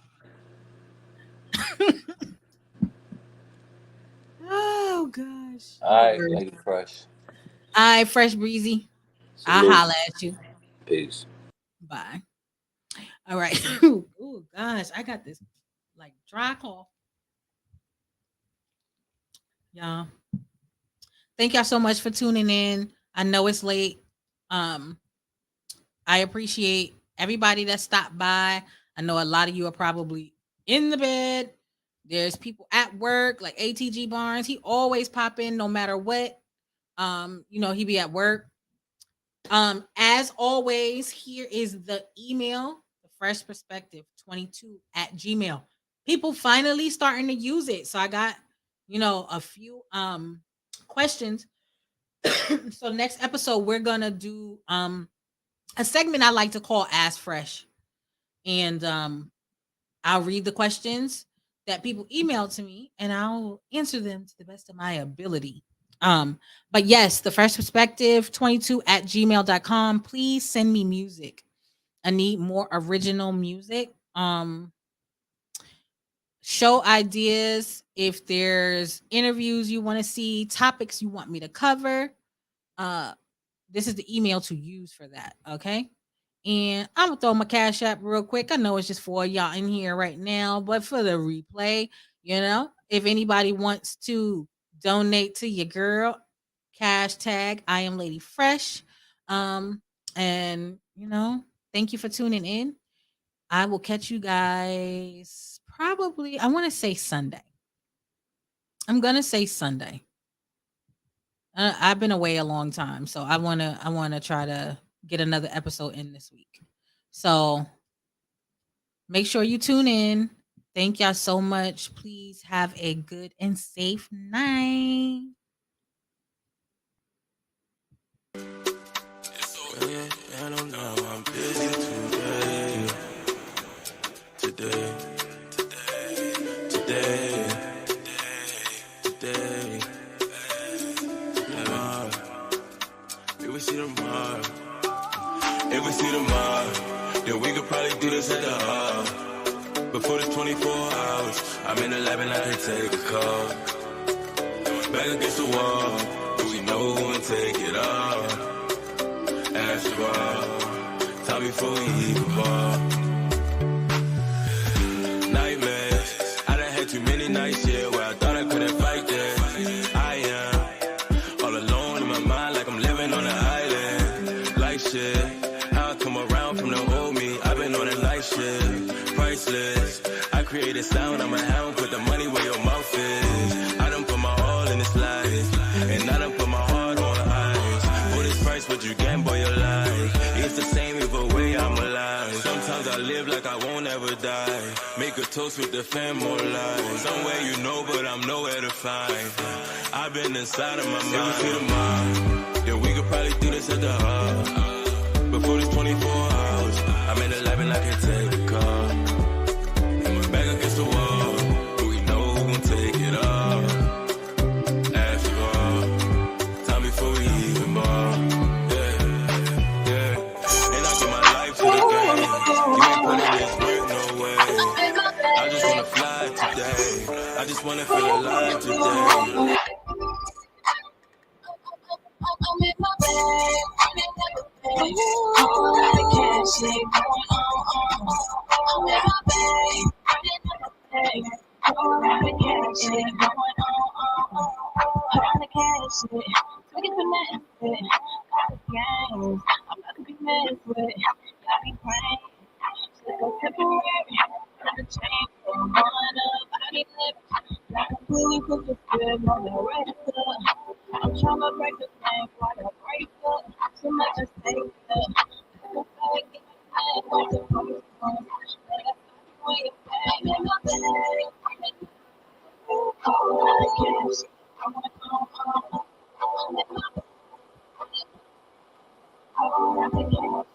Oh gosh. all right, Lady Fresh. All right, Fresh Breezy. I'll Salute. holla at you. Peace. Bye. All right. Oh gosh, I got this like dry cough. Y'all. Thank y'all so much for tuning in. I know it's late. Um, I appreciate everybody that stopped by. I know a lot of you are probably in the bed. There's people at work, like ATG Barnes. He always pop in no matter what. He be at work. As always, here is the email, the fresh perspective 22 at Gmail. People finally starting to use it. So I got, a few questions. So next episode, we're gonna do a segment I like to call Ask Fresh. And I'll read the questions that people email to me and I'll answer them to the best of my ability. But yes, the fresh perspective 22 at gmail.com. Please send me music. I need more original music. Show ideas. If there's interviews you want to see, topics you want me to cover, this is the email to use for that. Okay. And I'm gonna throw my cash app real quick. I know it's just for y'all in here right now, but for the replay, if anybody wants to donate to your girl, cash tag I am Lady Fresh. And thank you for tuning in. I will catch you guys probably, I want to say Sunday. I'm gonna say Sunday. I've been away a long time, so I wanna try to get another episode in this week. So make sure you tune in. Thank y'all so much. Please have a good and safe night. I don't know, I'm busy today. If we see tomorrow, then we could probably do this at the hub. Before this 24 hours, I'm in the lab and I can take a call. Back against the wall, do we know who will take it all? Ask the ball, time before we even ball. Nightmares, I done had too many nights, yeah, where I thought I couldn't fight this. I am all alone in my mind like I'm living on an island. Like shit, how I come around from the old me, I've been on a night shit. Priceless, I created sound, I'm a hound, put the money where your mouth is. I done put my all in this life, and I done put my heart on ice. For this price, what you gamble your life? It's the same either way, I'm alive. Sometimes I live like I won't ever die. Make a toast with the fam, more life. Somewhere you know, but I'm nowhere to find. I've been inside of my mind. If we see tomorrow, then we could probably do this at the hub. Before this 24 hours, I'm in the lab and I can take a call. Back against the wall, but we know who gon' take it all. After all, time before we even ball. Yeah. And I give my life to the game. You ain't put in this work, no way. I just wanna fly today. I just wanna feel alive today. I'm in my bag, I'm in the cash, going on. I'm in my bag, I'm in the cash, going on. I'm the cash, we can finesse it. All the games, I'm not to be messed with. Got me praying, just go temporary. Got the chain from one up, I need living. Like a bully put the good on the register. I'm trying to break the thing while I break up. Too much at stake up. Go back, get my bag, what's the first one? Let us know your bag in my bag. Oh, I can't see. I'm in my bag. Oh, I can't.